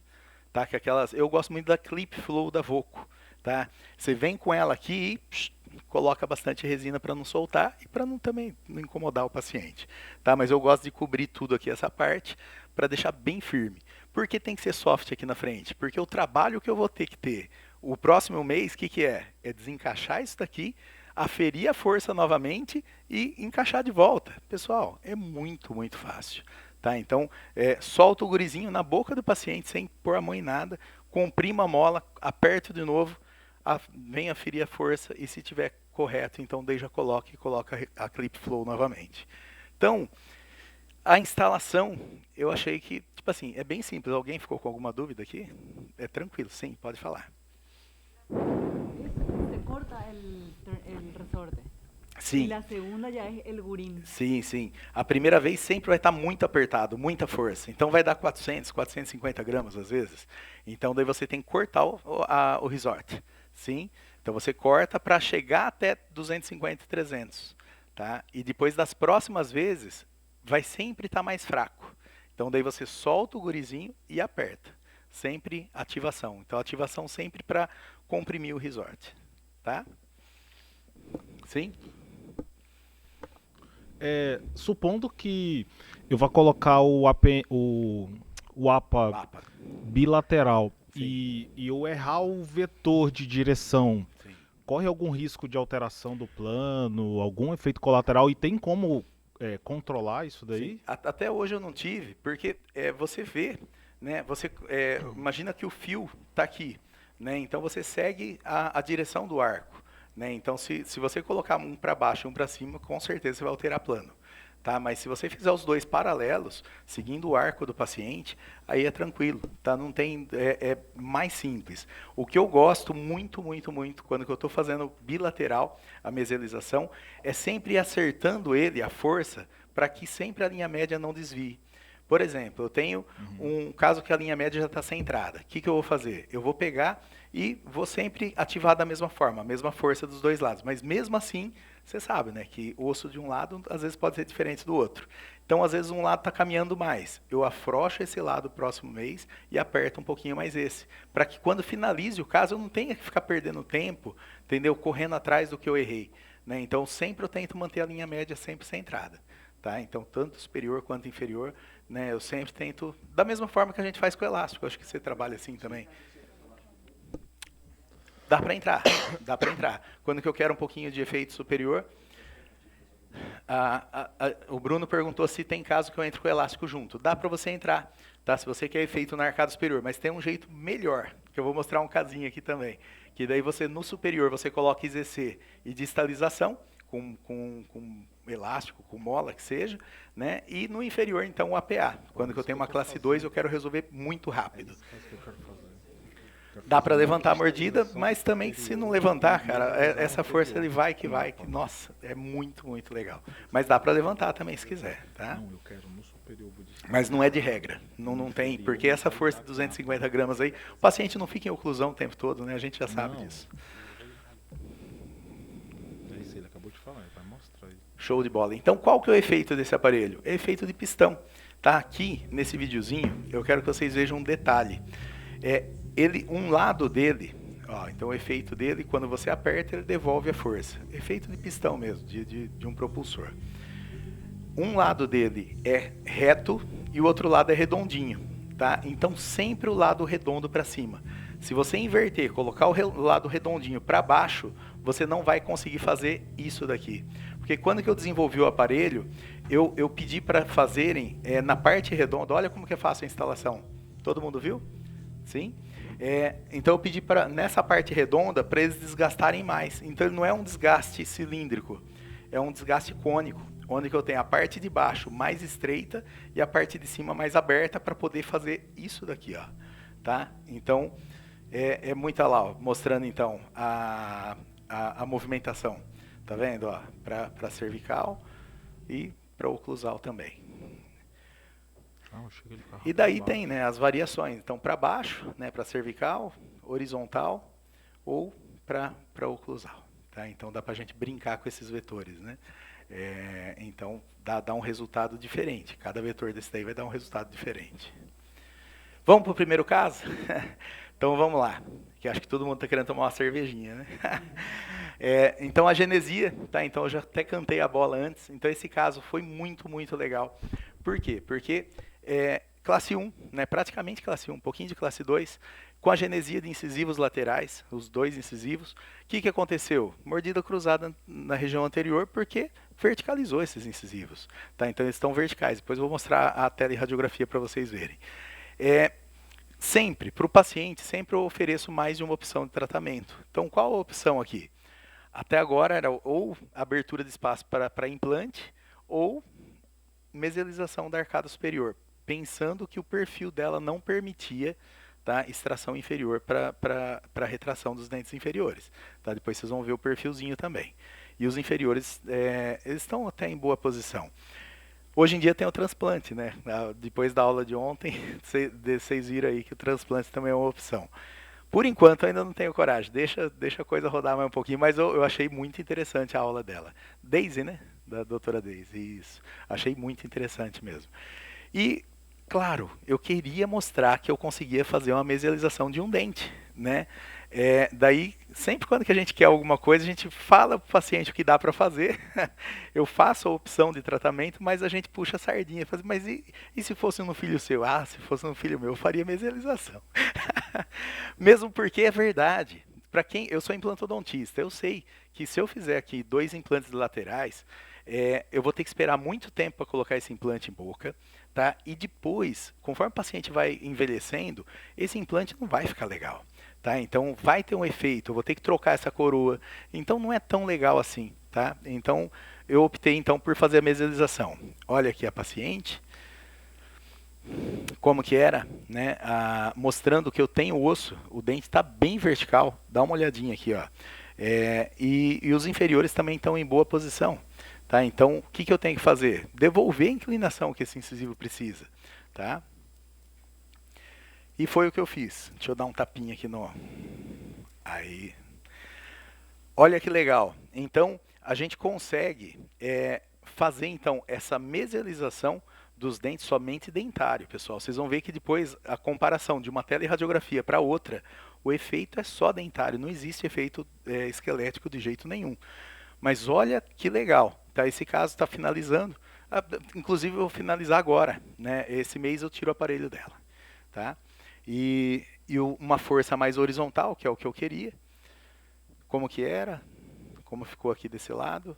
tá? Que aquelas, eu gosto muito da Clip Flow da Voco, tá? Você vem com ela aqui e... coloca bastante resina para não soltar e para também não incomodar o paciente. Tá? Mas eu gosto de cobrir tudo aqui, essa parte, para deixar bem firme. Por que tem que ser soft aqui na frente? Porque o trabalho que eu vou ter que ter o próximo mês, o que é? É desencaixar isso daqui, aferir a força novamente e encaixar de volta. Pessoal, é muito fácil. Tá? Então, solta o gurizinho na boca do paciente sem pôr a mão em nada, comprima a mola, aperta de novo, vem aferir a força e se tiver correto, então daí já coloca a Clip Flow novamente. Então, a instalação, eu achei que, tipo assim, é bem simples. Alguém ficou com alguma dúvida aqui? É tranquilo, sim, pode falar. Se corta el resorte. Sim. E a segunda já é el gurim. Sim. A primeira vez sempre vai estar muito apertado, muita força. Então vai dar 400, 450 gramas às vezes. Então daí você tem que cortar o resort. Sim, então você corta para chegar até 250, 300, tá? E depois das próximas vezes, vai sempre estar mais fraco. Então daí você solta o gurizinho e aperta. Sempre ativação. Então ativação sempre para comprimir o resort, tá? Sim? Supondo que eu vou colocar o APA bilateral e eu errar o vetor de direção, corre algum risco de alteração do plano, algum efeito colateral? E tem como controlar isso daí? Sim, até hoje eu não tive, porque você vê, né? Você imagina que o fio está aqui, né? Então você segue a direção do arco, né? Então se você colocar um para baixo e um para cima, com certeza você vai alterar plano, tá? Mas se você fizer os dois paralelos, seguindo o arco do paciente, aí é tranquilo, tá? Não tem, é mais simples. O que eu gosto muito, muito, muito, quando eu estou fazendo bilateral, a mesialização, é sempre ir acertando ele, a força, para que sempre a linha média não desvie. Por exemplo, eu tenho um caso que a linha média já está centrada. O que eu vou fazer? Eu vou pegar e vou sempre ativar da mesma forma, a mesma força dos dois lados. Mas mesmo assim, você sabe, né, que o osso de um lado às vezes pode ser diferente do outro. Então, às vezes, um lado está caminhando mais. Eu afrouxo esse lado o próximo mês e aperto um pouquinho mais esse. Para que quando finalize o caso, eu não tenha que ficar perdendo tempo, entendeu? Correndo atrás do que eu errei, né? Então, sempre eu tento manter a linha média sempre centrada. Tá? Então, tanto superior quanto inferior, né, eu sempre tento, da mesma forma que a gente faz com o elástico, acho que você trabalha assim também. Dá para entrar, dá para entrar. Quando que eu quero um pouquinho de efeito superior, o Bruno perguntou se tem caso que eu entre com o elástico junto. Dá para você entrar, tá? Se você quer efeito na arcada superior, mas tem um jeito melhor, que eu vou mostrar um casinho aqui também, que daí você, no superior, você coloca IZC e distalização, com elástico, com mola, que seja, né? E no inferior, então, o APA. Quando que eu tenho uma classe 2, eu quero resolver muito rápido. Dá para levantar a mordida, mas também se não levantar, cara, essa força ele vai que vai, que, nossa, é muito, muito legal. Mas dá para levantar também se quiser, tá? Mas não é de regra, não tem, porque essa força de 250 gramas aí, o paciente não fica em oclusão o tempo todo, né? A gente já sabe disso. Ele acabou de falar, ele vai mostrar aí. Show de bola. Então, qual que é o efeito desse aparelho? É efeito de pistão. Tá aqui, nesse videozinho, eu quero que vocês vejam um detalhe. Um lado dele, ó, então o efeito dele, quando você aperta, ele devolve a força. Efeito de pistão mesmo, de um propulsor. Um lado dele é reto e o outro lado é redondinho, tá? Então, sempre o lado redondo para cima. Se você inverter, colocar o lado redondinho para baixo, você não vai conseguir fazer isso daqui. Porque quando que eu desenvolvi o aparelho, eu pedi para fazerem na parte redonda, olha como que é fácil a instalação. Todo mundo viu? Sim? Então eu pedi nessa parte redonda para eles desgastarem mais. Então ele não é um desgaste cilíndrico, é um desgaste cônico, onde que eu tenho a parte de baixo mais estreita e a parte de cima mais aberta para poder fazer isso daqui, ó. Tá? Então muita lá, ó, mostrando então a movimentação. Tá vendo? Para cervical e para oclusal também. E daí tem, né, as variações. Então, para baixo, né, para cervical, horizontal ou para oclusal. Tá? Então, dá para a gente brincar com esses vetores. Né? Então, dá um resultado diferente. Cada vetor desse daí vai dar um resultado diferente. Vamos para o primeiro caso? Então, vamos lá. Que acho que todo mundo está querendo tomar uma cervejinha. Né? Então, a genesia, tá? Então, eu já até cantei a bola antes. Então, esse caso foi muito, muito legal. Por quê? Porque classe 1, né, praticamente classe 1, um pouquinho de classe 2, com a genesia de incisivos laterais, os dois incisivos. O que aconteceu? Mordida cruzada na região anterior, porque verticalizou esses incisivos. Tá? Então, eles estão verticais. Depois eu vou mostrar a teleradiografia para vocês verem. Sempre, para o paciente, sempre eu ofereço mais de uma opção de tratamento. Então, qual a opção aqui? Até agora era ou abertura de espaço para implante ou mesialização da arcada superior, pensando que o perfil dela não permitia, tá, extração inferior para retração dos dentes inferiores. Tá? Depois vocês vão ver o perfilzinho também. E os inferiores, eles estão até em boa posição. Hoje em dia tem o transplante, né? Depois da aula de ontem, vocês viram aí que o transplante também é uma opção. Por enquanto, ainda não tenho coragem. Deixa a coisa rodar mais um pouquinho, mas eu achei muito interessante a aula dela. Daisy, né? Da doutora Daisy, isso. Achei muito interessante mesmo. E, claro, eu queria mostrar que eu conseguia fazer uma mesialização de um dente, né? Daí, sempre quando que a gente quer alguma coisa, a gente fala para o paciente o que dá para fazer. Eu faço a opção de tratamento, mas a gente puxa a sardinha. Mas e se fosse no filho seu? Se fosse no filho meu, eu faria mesialização. Mesmo porque é verdade. para quem eu sou implantodontista, eu sei que se eu fizer aqui 2 implantes laterais, eu vou ter que esperar muito tempo para colocar esse implante em boca, tá? E depois, conforme o paciente vai envelhecendo, esse implante não vai ficar legal, tá? Então vai ter um efeito, eu vou ter que trocar essa coroa, então não é tão legal assim, tá? Então eu optei então por fazer a mesialização. Olha aqui a paciente, como que era, né? Mostrando que eu tenho osso, o dente está bem vertical, dá uma olhadinha aqui, ó. E os inferiores também estão em boa posição. Tá? Então, o que eu tenho que fazer? Devolver a inclinação que esse incisivo precisa. Tá? E foi o que eu fiz. Deixa eu dar um tapinha aqui no... Aí. Olha que legal. Então, a gente consegue fazer então essa mesialização dos dentes somente dentário, pessoal. Vocês vão ver que depois a comparação de uma teleradiografia para outra, o efeito é só dentário, não existe efeito esquelético de jeito nenhum. Mas olha que legal, tá? Esse caso está finalizando, inclusive eu vou finalizar agora, né? Esse mês eu tiro o aparelho dela, tá? E uma força mais horizontal, que é o que eu queria. Como que era? Como ficou aqui desse lado?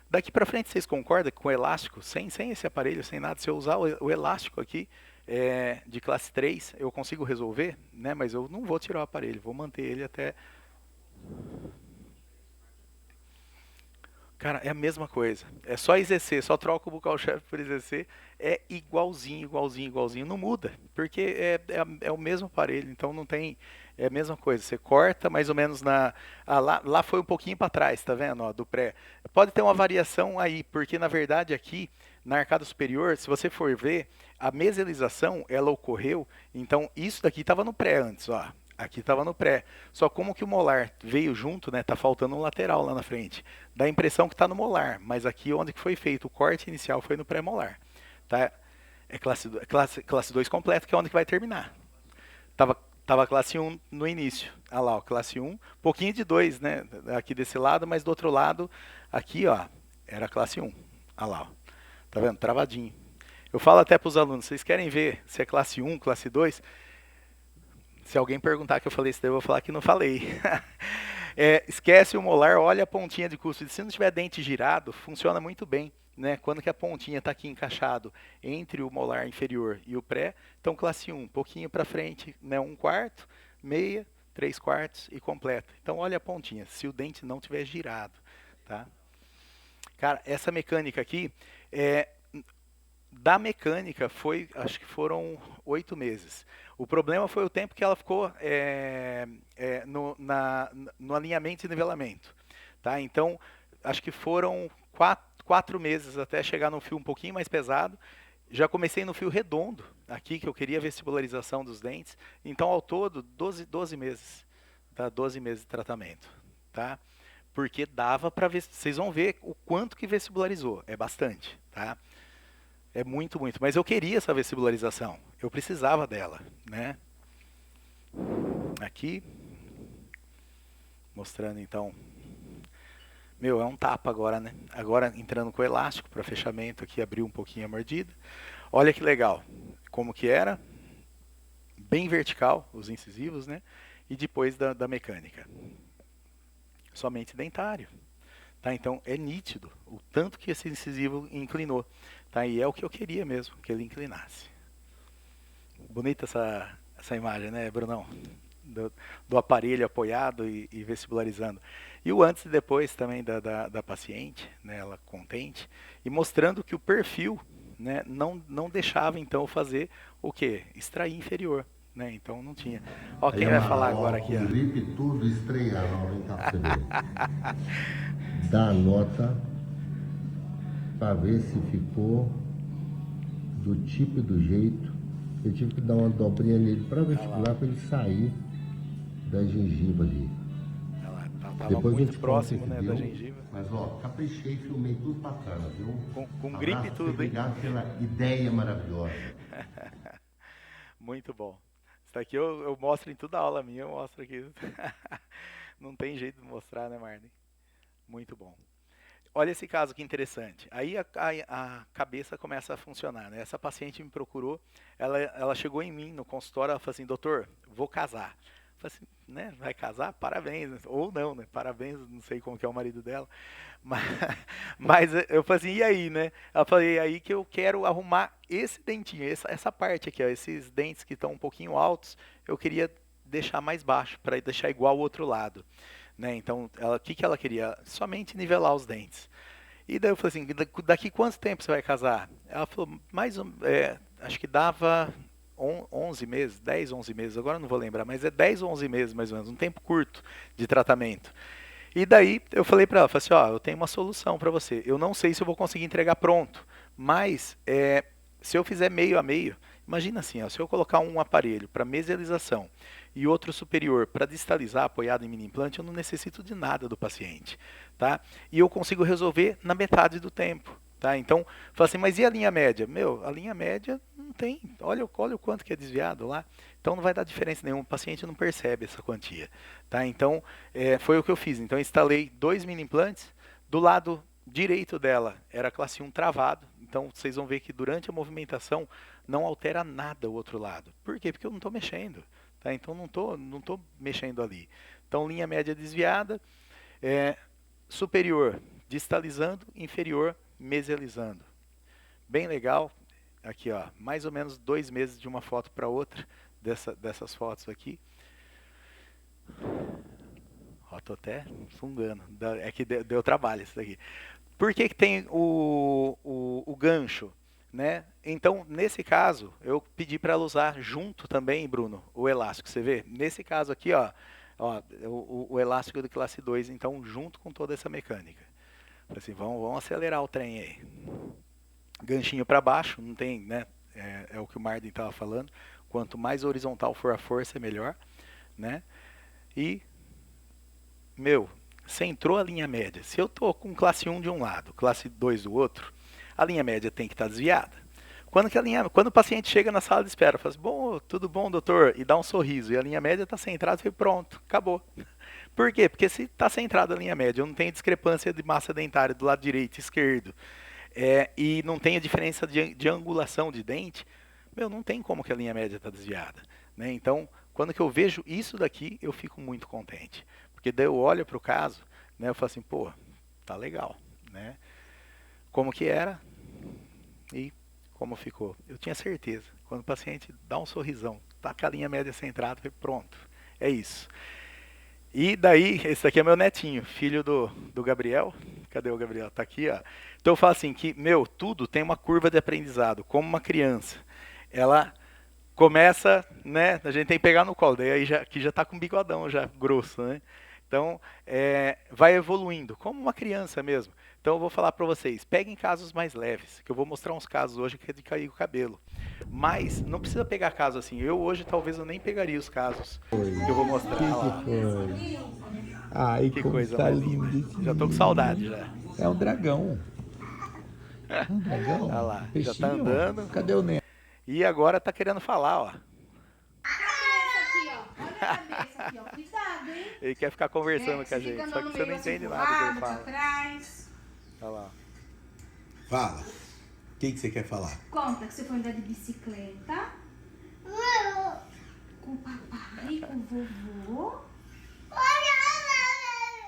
Daqui para frente vocês concordam que com o elástico, sem esse aparelho, sem nada, se eu usar o elástico aqui de classe 3, eu consigo resolver, né? Mas eu não vou tirar o aparelho, vou manter ele até... Cara, é a mesma coisa. É só IZC, só troca o bucal chef por IZC, é igualzinho, não muda, porque é o mesmo aparelho, então não tem, é a mesma coisa. Você corta mais ou menos lá foi um pouquinho para trás, tá vendo, ó, do pré. Pode ter uma variação aí, porque na verdade aqui na arcada superior, se você for ver, a mesialização ela ocorreu, então isso daqui estava no pré antes, ó. Aqui estava no pré. Só como que o molar veio junto, né? Tá faltando um lateral lá na frente. Dá a impressão que está no molar, mas aqui onde que foi feito o corte inicial foi no pré-molar. Tá? É classe 2 completo, que é onde que vai terminar. Tava classe 1 no início. Olha lá, ó, classe 1. Pouquinho de 2, né? Aqui desse lado, mas do outro lado, aqui, ó, era classe 1. Olha lá, ó. Tá vendo? Travadinho. Eu falo até para os alunos, vocês querem ver se é classe 1, classe 2? Se alguém perguntar que eu falei isso daí, eu vou falar que não falei. Esquece o molar, olha a pontinha de cúspide. Se não tiver dente girado, funciona muito bem, né? Quando que a pontinha está aqui encaixado entre o molar inferior e o pré, então classe 1, pouquinho para frente, né? 1/4, meia, 3/4 e completa. Então olha a pontinha, se o dente não tiver girado, tá? Cara, essa mecânica aqui, da mecânica foi, acho que foram 8 meses. O problema foi o tempo que ela ficou no alinhamento e nivelamento. Tá? Então, acho que foram 4 meses até chegar no fio um pouquinho mais pesado. Já comecei no fio redondo, aqui que eu queria vestibularização dos dentes. Então, ao todo, 12 meses. Tá? 12 meses de tratamento. Tá? Porque dava para ver, vocês vão ver o quanto que vestibularizou. É bastante. Tá? É muito, muito. Mas eu queria essa vestibularização. Eu precisava dela, né? Aqui. Mostrando, então. Meu, é um tapa agora, né? Agora entrando com o elástico para fechamento aqui, abriu um pouquinho a mordida. Olha que legal. Como que era. Bem vertical, os incisivos, né? E depois da mecânica. Somente dentário. Tá? Então, é nítido o tanto que esse incisivo inclinou. Tá? E é o que eu queria mesmo, que ele inclinasse. Bonita essa imagem, né, Brunão? Do aparelho apoiado e vestibularizando. E o antes e depois também da paciente, né, ela contente, e mostrando que o perfil, né, não deixava então eu fazer o quê? Extrair inferior. Né? Então não tinha. Ó, quem vai falar agora aqui? O grip tudo estreando, vem cá pra você ver. Dá a nota para ver se ficou do tipo e do jeito. Eu tive que dar uma dobrinha nele para vestibular para ele sair da gengiva ali. Tava Depois muito próximo, né, deu, da gengiva. Mas ó, caprichei, filmei tudo bacana, viu? Com gripe e tudo, hein? Obrigado pela ideia maravilhosa. Muito bom. Isso aqui eu mostro em toda a aula minha, eu mostro aqui. Não tem jeito de mostrar, né, Marley? Muito bom. Olha esse caso que interessante. Aí a cabeça começa a funcionar, né? Essa paciente me procurou, ela chegou em mim no consultório, ela falou assim, doutor, vou casar. Falei assim, né, vai casar? Parabéns, né? Ou não, né? Parabéns, não sei como que é o marido dela. Mas, mas eu falei assim, e aí, né? Ela falou, e aí que eu quero arrumar esse dentinho, essa parte aqui, ó, esses dentes que estão um pouquinho altos, eu queria deixar mais baixo, para deixar igual o outro lado, né? Então, o que ela queria? Somente nivelar os dentes. E daí eu falei assim, daqui quanto tempo você vai casar? Ela falou, acho que dava 11 meses, 10, 11 meses, agora eu não vou lembrar, mas é 10 ou 11 meses mais ou menos, um tempo curto de tratamento. E daí eu falei para ela, falei assim, ó, eu tenho uma solução para você. Eu não sei se eu vou conseguir entregar pronto, mas se eu fizer meio a meio, imagina assim, ó, se eu colocar um aparelho para mesialização e outro superior para distalizar, apoiado em mini implante, eu não necessito de nada do paciente, tá? E eu consigo resolver na metade do tempo. Tá? Então, fala assim, mas e a linha média? Meu, a linha média não tem. Olha o quanto que é desviado lá. Então não vai dar diferença nenhuma. O paciente não percebe essa quantia. Tá? Então, foi o que eu fiz. Então, eu instalei 2 mini implantes. Do lado direito dela era classe 1 travado. Então, vocês vão ver que durante a movimentação não altera nada o outro lado. Por quê? Porque eu não estou mexendo. Tá? Então, não tô mexendo ali. Então, linha média desviada. Superior distalizando, inferior mesializando. Bem legal. Aqui, ó, mais ou menos 2 meses de uma foto para outra dessas fotos aqui. Ó, tô até fungando. É que deu trabalho isso daqui. Por que tem o gancho, né? Então, nesse caso, eu pedi para ela usar junto também, Bruno, o elástico. Você vê? Nesse caso aqui, ó o elástico de classe 2, então, junto com toda essa mecânica. Assim, vamos acelerar o trem aí. Ganchinho para baixo, não tem, né? É o que o Marden estava falando. Quanto mais horizontal for a força, é melhor, né? E, você entrou a linha média. Se eu tô com classe 1 de um lado, classe 2 do outro, a linha média tem que estar desviada. Quando o paciente chega na sala de espera, fala assim, bom, tudo bom, doutor? E dá um sorriso, e a linha média está centrada, e pronto, acabou. Por quê? Porque se está centrada a linha média, eu não tenho discrepância de massa dentária do lado direito e esquerdo, e não tenho diferença de angulação de dente, não tem como que a linha média está desviada, né? Então, quando que eu vejo isso daqui, eu fico muito contente. Porque daí eu olho para o caso, né, eu falo assim, pô, tá legal, né? Como que era e como ficou. Eu tinha certeza. Quando o paciente dá um sorrisão, tá com a linha média centrada, pronto, é isso. E daí, esse daqui é meu netinho, filho do Gabriel. Cadê o Gabriel? Tá aqui, ó. Então eu falo assim que, tudo tem uma curva de aprendizado, como uma criança. Ela começa, né, a gente tem que pegar no colo, daí aí que já tá com bigodão já grosso, né? Então, vai evoluindo, como uma criança mesmo. Então eu vou falar para vocês, peguem casos mais leves, que eu vou mostrar uns casos hoje que é de cair o cabelo. Mas não precisa pegar casos assim. Eu hoje talvez eu nem pegaria os casos que eu vou mostrar lá. Ai, Que como coisa tá mais lindo linda. esse Já tô com menino. saudade já. É um dragão. É um dragão? Olha lá, Peixinho? já tá andando. Cadê o Neto? E agora tá querendo falar, ó. Cuidado, hein? Ele quer ficar conversando com a gente, só que você não entende nada do que ele fala. Olha lá. Fala. O que você quer falar? Conta que você foi andar de bicicleta. Com o papai, com o vovô.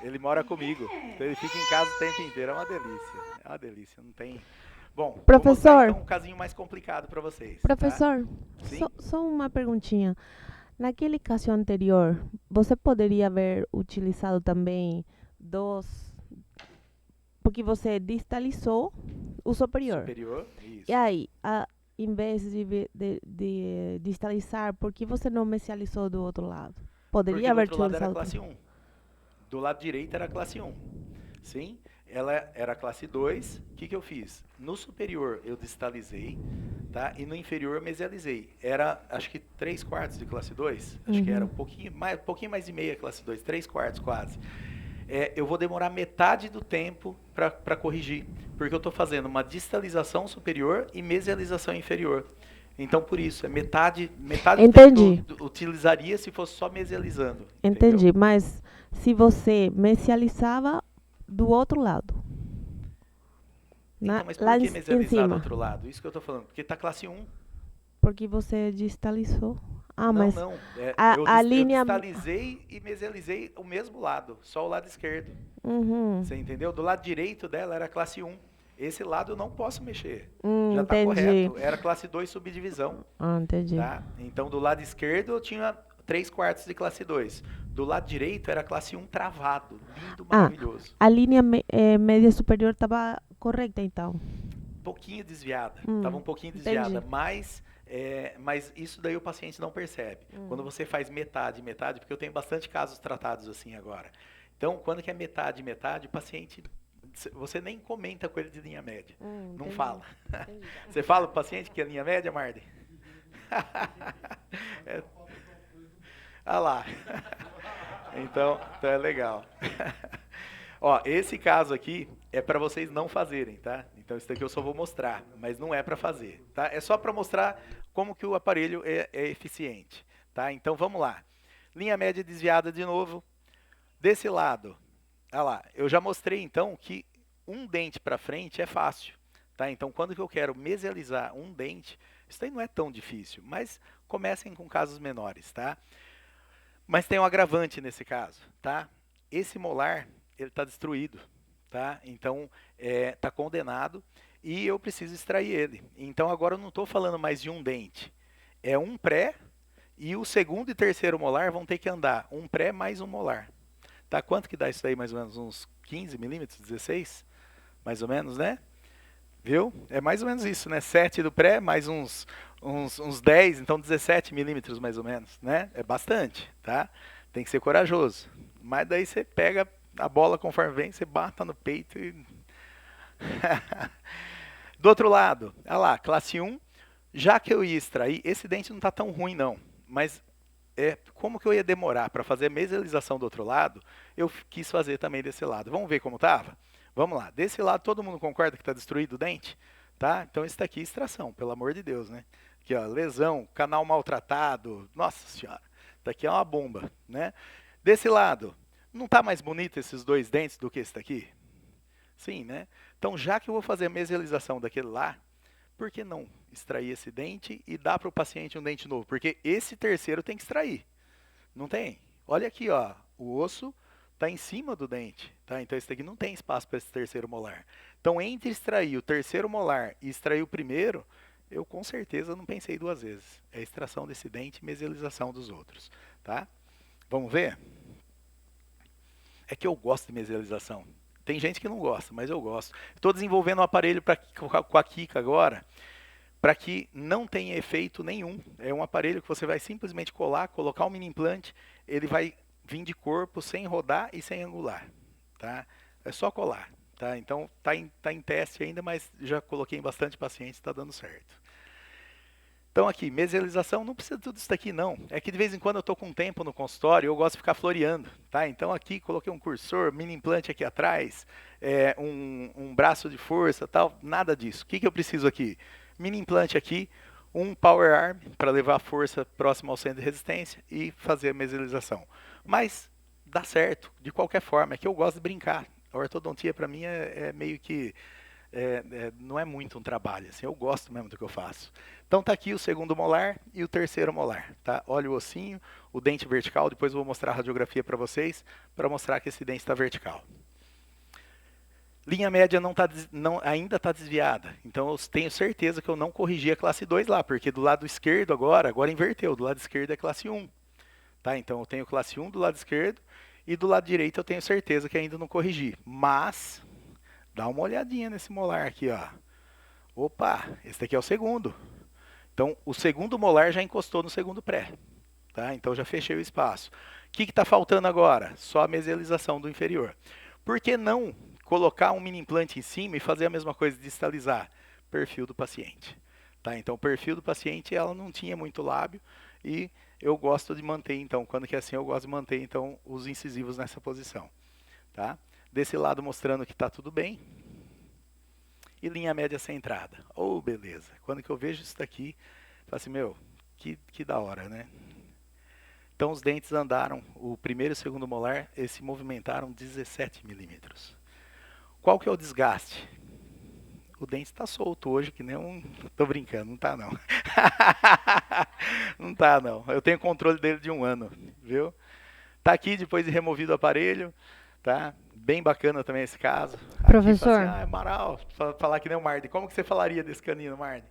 Ele mora comigo. Então ele fica em casa o tempo inteiro. É uma delícia. É uma delícia. Não tem. Bom, professor, vou mostrar, então, um casinho mais complicado para vocês. Professor, tá? só uma perguntinha. Naquele caso anterior, você poderia haver utilizado também porque você distalizou o superior. Isso. E aí, em vez de distalizar, por que você não mesializou do outro lado? Poderia haver do outro lado era utilizado classe 1. Do lado direito era classe 1. Sim? Ela era classe 2. O que eu fiz? No superior eu distalizei, tá? E no inferior eu mesializei. Era, acho que 3/4 de classe 2. Acho que era um pouquinho mais de meia classe 2. 3/4 quase. Eu vou demorar metade do tempo para corrigir. Porque eu estou fazendo uma distalização superior e mesialização inferior. Então, por isso, é metade do tempo que eu utilizaria se fosse só mesializando. Entendi, entendeu? mas se você mesializava do outro lado. Então, mas por lá que em mesializar do cima? outro lado? Isso que eu estou falando. Porque está classe 1. Porque você distalizou Ah, mas Não. a linha... Eu distalizei e mesializei o mesmo lado, só o lado esquerdo. Uhum. Você entendeu? Do lado direito dela era classe 1. Esse lado eu não posso mexer. Já está Entendi. correto. Era classe 2 subdivisão. Ah, entendi. Tá? Então, do lado esquerdo eu tinha 3/4 de classe 2. Do lado direito era classe 1 travado. Lindo, maravilhoso. A linha média superior estava correta, então. Um pouquinho desviada. Estava um pouquinho desviada. Mas isso daí o paciente não percebe. Quando você faz metade, porque eu tenho bastante casos tratados assim agora. Então, quando que é metade, o paciente... Você nem comenta com ele de linha média. Não fala. Você fala pro paciente que é linha média, Marden? Olha lá. Então é legal. Ó, esse caso aqui é para vocês não fazerem, tá? Então isso daqui eu só vou mostrar, mas não é para fazer, tá? É só para mostrar como que o aparelho é eficiente, tá? Então vamos lá. Linha média desviada de novo. Desse lado, olha lá, eu já mostrei então que um dente para frente é fácil, tá? Então quando que eu quero mesializar um dente, isso aí não é tão difícil, mas comecem com casos menores, tá? Mas tem um agravante nesse caso, tá? Esse molar, ele está destruído, tá? Então está condenado e eu preciso extrair ele. Então agora eu não estou falando mais de um dente, é um pré e o segundo e terceiro molar vão ter que andar, um pré mais um molar. Tá, quanto que dá isso aí, mais ou menos? Uns 15 milímetros, 16? Mais ou menos, né? Viu? É mais ou menos isso, né? 7 do pré, mais uns 10, então 17 milímetros, mais ou menos, né? É bastante, tá? Tem que ser corajoso. Mas daí você pega a bola conforme vem, você bata no peito e... Do outro lado, olha lá, classe 1, já que eu ia extrair, esse dente não tá tão ruim não, mas... como que eu ia demorar para fazer a mesialização do outro lado, eu quis fazer também desse lado. Vamos ver como estava? Vamos lá. Desse lado, todo mundo concorda que está destruído o dente? Tá? Então, esse daqui é extração, pelo amor de Deus, né? Aqui, ó, lesão, canal maltratado. Nossa Senhora, daqui é uma bomba, né? Desse lado, não está mais bonito esses dois dentes do que esse daqui? Sim, né? Então, já que eu vou fazer a mesialização daquele lá, por que não extrair esse dente e dar para o paciente um dente novo? Porque esse terceiro tem que extrair. Não tem? Olha aqui, ó, o osso está em cima do dente, tá? Então esse daqui não tem espaço para esse terceiro molar. Então entre extrair o terceiro molar e extrair o primeiro, eu com certeza não pensei duas vezes. É a extração desse dente e mesialização dos outros, tá? Vamos ver? É que eu gosto de mesialização. Tem gente que não gosta, mas eu gosto. Estou desenvolvendo um aparelho com a Kika agora, para que não tenha efeito nenhum. É um aparelho que você vai simplesmente colar, colocar um mini implante, ele vai vir de corpo sem rodar e sem angular, tá? É só colar, tá? Então tá em teste ainda, mas já coloquei em bastante pacientes, está dando certo. Então aqui, mesialização, não precisa de tudo isso daqui não. É que de vez em quando eu estou com tempo no consultório, eu gosto de ficar floreando, tá? Então aqui coloquei um cursor, mini implante aqui atrás, um braço de força, tal, nada disso. O que eu preciso aqui? Mini implante aqui, um power arm para levar a força próximo ao centro de resistência e fazer a mesialização. Mas dá certo, de qualquer forma, é que eu gosto de brincar. A ortodontia para mim é meio que, não é muito um trabalho, assim, eu gosto mesmo do que eu faço. Então tá aqui o segundo molar e o terceiro molar, tá? Olha o ossinho, o dente vertical, depois eu vou mostrar a radiografia para vocês, para mostrar que esse dente está vertical. Linha média ainda está desviada, então eu tenho certeza que eu não corrigi a classe 2 lá, porque do lado esquerdo agora inverteu, do lado esquerdo é classe 1. Tá? Então eu tenho classe 1 do lado esquerdo e do lado direito eu tenho certeza que ainda não corrigi. Mas, dá uma olhadinha nesse molar aqui, ó. Opa, esse daqui é o segundo. Então o segundo molar já encostou no segundo pré. Tá? Então já fechei o espaço. O que está faltando agora? Só a mesialização do inferior. Por que não colocar um mini implante em cima e fazer a mesma coisa, distalizar? Perfil do paciente. Tá? Então o perfil do paciente, ela não tinha muito lábio e eu gosto de manter, então, quando que é assim, eu gosto de manter, então, os incisivos nessa posição. Tá? Desse lado mostrando que está tudo bem. E linha média centrada. Oh, beleza. Quando que eu vejo isso daqui, eu falo assim, meu, que da hora, né? Então os dentes andaram, o primeiro e o segundo molar, eles se movimentaram 17 milímetros. Qual que é o desgaste? o dente está solto hoje, que nem um... Tô brincando, não tá não. Não tá não. Eu tenho controle dele de 1 ano, viu? Tá aqui depois de removido o aparelho, tá? Bem bacana também esse caso. Professor. Aqui, assim, Amaral, falar que nem o Marden. Como que você falaria desse canino, Marden?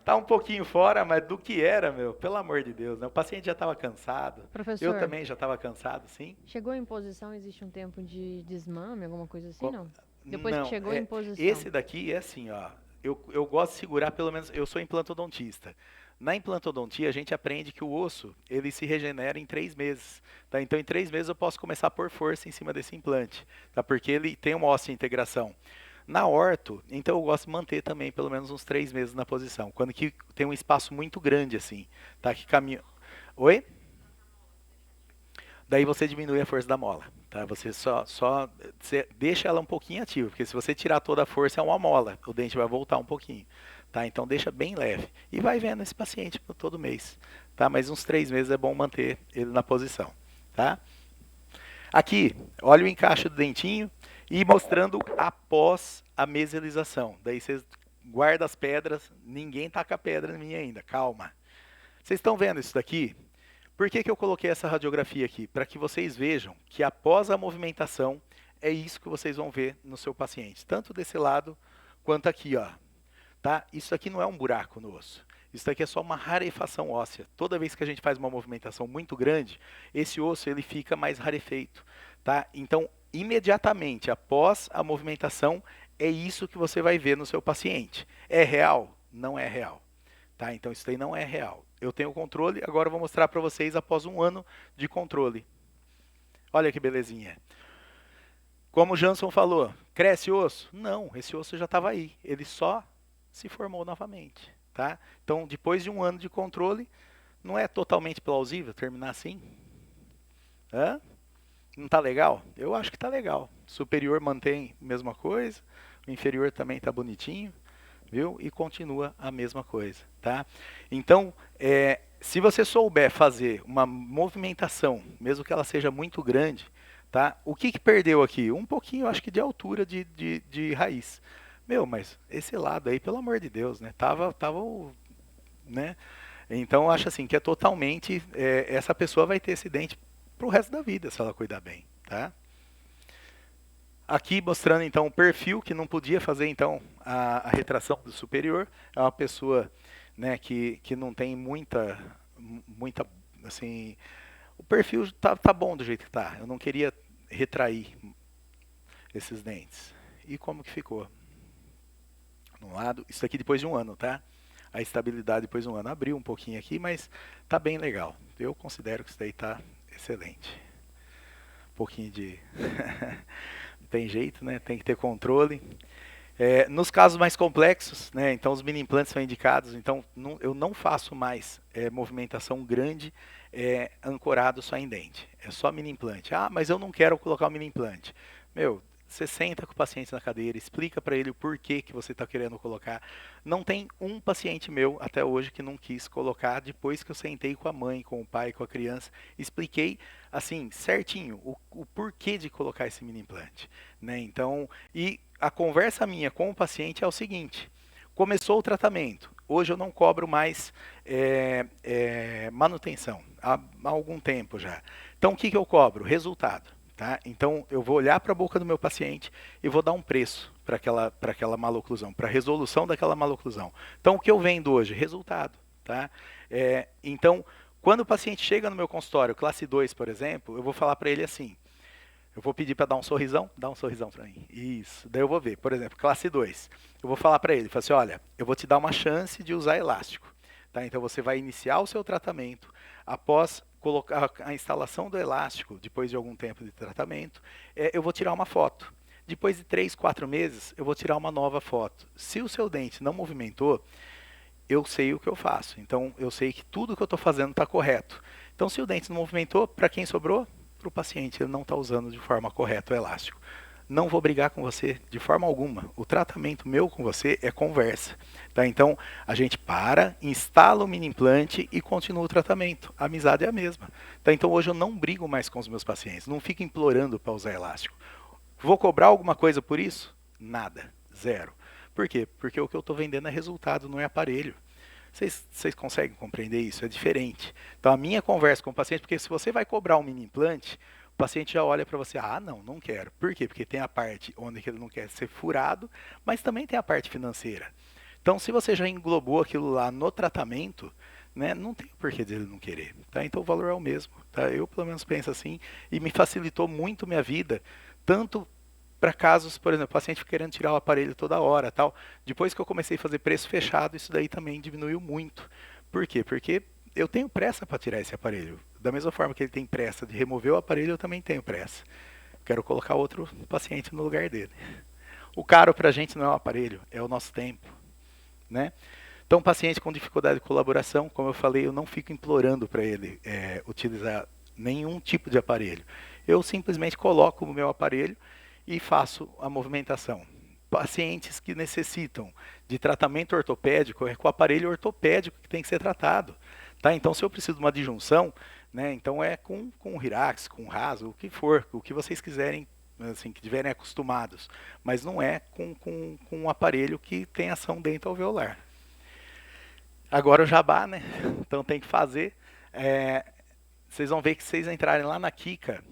Tá um pouquinho fora, mas do que era, meu, pelo amor de Deus, né? O paciente já estava cansado. Professor, eu também já estava cansado, sim. Chegou em posição, existe um tempo de desmame, alguma coisa assim, não? Depois não, que chegou em posição. Esse daqui é assim, ó. Eu gosto de segurar, pelo menos, eu sou implantodontista. Na implantodontia, a gente aprende que o osso, ele se regenera em 3 meses. Tá? Então, em 3 meses, eu posso começar a pôr força em cima desse implante, tá? Porque ele tem uma osteointegração. Na orto, então eu gosto de manter também pelo menos uns 3 meses na posição. Quando que tem um espaço muito grande assim, tá? Que caminho... Oi? Daí você diminui a força da mola, tá? Você você deixa ela um pouquinho ativa, porque se você tirar toda a força é uma mola, o dente vai voltar um pouquinho, tá? Então deixa bem leve e vai vendo esse paciente todo mês, tá? Mas uns 3 meses é bom manter ele na posição, tá? Aqui, olha o encaixe do dentinho e mostrando após a mesialização. Daí vocês guardam as pedras, ninguém taca pedra em mim ainda, calma. Vocês estão vendo isso daqui? Por que eu coloquei essa radiografia aqui? Para que vocês vejam que após a movimentação, é isso que vocês vão ver no seu paciente. Tanto desse lado, quanto aqui, ó. Tá? Isso aqui não é um buraco no osso. Isso aqui é só uma rarefação óssea. Toda vez que a gente faz uma movimentação muito grande, esse osso ele fica mais rarefeito. Tá? Então, imediatamente após a movimentação, é isso que você vai ver no seu paciente. É real? Não é real. Tá? Então, isso daí não é real. Eu tenho o controle, agora eu vou mostrar para vocês após 1 ano de controle. Olha que belezinha. Como o Jansson falou, cresce osso? Não, esse osso já estava aí. Ele só se formou novamente. Tá? Então, depois de 1 ano de controle, não é totalmente plausível terminar assim? Hã? Não está legal? Eu acho que está legal. O superior mantém a mesma coisa, o inferior também está bonitinho, viu? E continua a mesma coisa, tá? Então, se você souber fazer uma movimentação, mesmo que ela seja muito grande, tá? O que perdeu aqui? Um pouquinho, acho que de altura de raiz. Meu, mas esse lado aí, pelo amor de Deus, né? Tava né? Então, eu acho assim, que é totalmente... essa pessoa vai ter esse dente pro resto da vida, se ela cuidar bem, tá? Aqui mostrando, então, o perfil, que não podia fazer, então, a retração do superior. É uma pessoa, né, que não tem muita, assim... O perfil tá bom do jeito que tá. Eu não queria retrair esses dentes. E como que ficou? No lado, isso aqui depois de 1 ano, tá? A estabilidade depois de 1 ano. Abriu um pouquinho aqui, mas tá bem legal. Eu considero que isso daí tá excelente. Um pouquinho de... Não tem jeito, né? Tem que ter controle. Nos casos mais complexos, né? Então os mini implantes são indicados. Então eu não faço mais movimentação grande ancorado só em dente. É só mini implante. Ah, mas eu não quero colocar o mini implante. Meu, você senta com o paciente na cadeira, explica para ele o porquê que você está querendo colocar. Não tem um paciente meu até hoje que não quis colocar depois que eu sentei com a mãe, com o pai, com a criança. Expliquei, assim, certinho o porquê de colocar esse mini implante, né? Então, e a conversa minha com o paciente é o seguinte: começou o tratamento, hoje eu não cobro mais manutenção, há algum tempo já. Então, o que eu cobro? Resultado. Tá? Então, eu vou olhar para a boca do meu paciente e vou dar um preço para aquela maloclusão, para a resolução daquela maloclusão. Então, o que eu vendo hoje? Resultado. Tá? Então, quando o paciente chega no meu consultório, classe 2, por exemplo, eu vou falar para ele assim, eu vou pedir para dar um sorrisão, dá um sorrisão para mim. Isso, daí eu vou ver, por exemplo, classe 2, eu vou falar para ele, assim, olha, eu vou te dar uma chance de usar elástico. Tá? Então, você vai iniciar o seu tratamento, após colocar a instalação do elástico, depois de algum tempo de tratamento, eu vou tirar uma foto. Depois de 3, 4 meses, eu vou tirar uma nova foto. Se o seu dente não movimentou, eu sei o que eu faço. Então, eu sei que tudo que eu estou fazendo está correto. Então, se o dente não movimentou, para quem sobrou? Para o paciente, ele não está usando de forma correta o elástico. Não vou brigar com você de forma alguma. O tratamento meu com você é conversa. Tá? Então, a gente instala o mini implante e continua o tratamento. A amizade é a mesma. Tá? Então, hoje eu não brigo mais com os meus pacientes. Não fico implorando para usar elástico. Vou cobrar alguma coisa por isso? Nada, zero. Por quê? Porque o que eu estou vendendo é resultado, não é aparelho. Vocês conseguem compreender isso? É diferente. Então a minha conversa com o paciente, porque se você vai cobrar um mini implante, o paciente já olha para você, não quero. Por quê? Porque tem a parte onde ele não quer ser furado, mas também tem a parte financeira. Então se você já englobou aquilo lá no tratamento, né, não tem porquê dele não querer. Tá? Então o valor é o mesmo. Tá? Eu pelo menos penso assim, e me facilitou muito minha vida, tanto para casos, por exemplo, o paciente querendo tirar o aparelho toda hora, tal. Depois que eu comecei a fazer preço fechado, isso daí também diminuiu muito. Por quê? Porque eu tenho pressa para tirar esse aparelho. Da mesma forma que ele tem pressa de remover o aparelho, eu também tenho pressa. Quero colocar outro paciente no lugar dele. O caro para a gente não é o aparelho, é o nosso tempo, né? Então, paciente com dificuldade de colaboração, como eu falei, eu não fico implorando para ele utilizar nenhum tipo de aparelho. Eu simplesmente coloco o meu aparelho e faço a movimentação. Pacientes que necessitam de tratamento ortopédico, é com o aparelho ortopédico que tem que ser tratado. Tá? Então, se eu preciso de uma disjunção, né, então é com Hirax, com raso, o que for, o que vocês quiserem, assim, que estiverem acostumados. Mas não é com um aparelho que tem ação dentro alveolar. Agora o jabá, né? Então tem que fazer. Vocês vão ver que se vocês entrarem lá na Kika,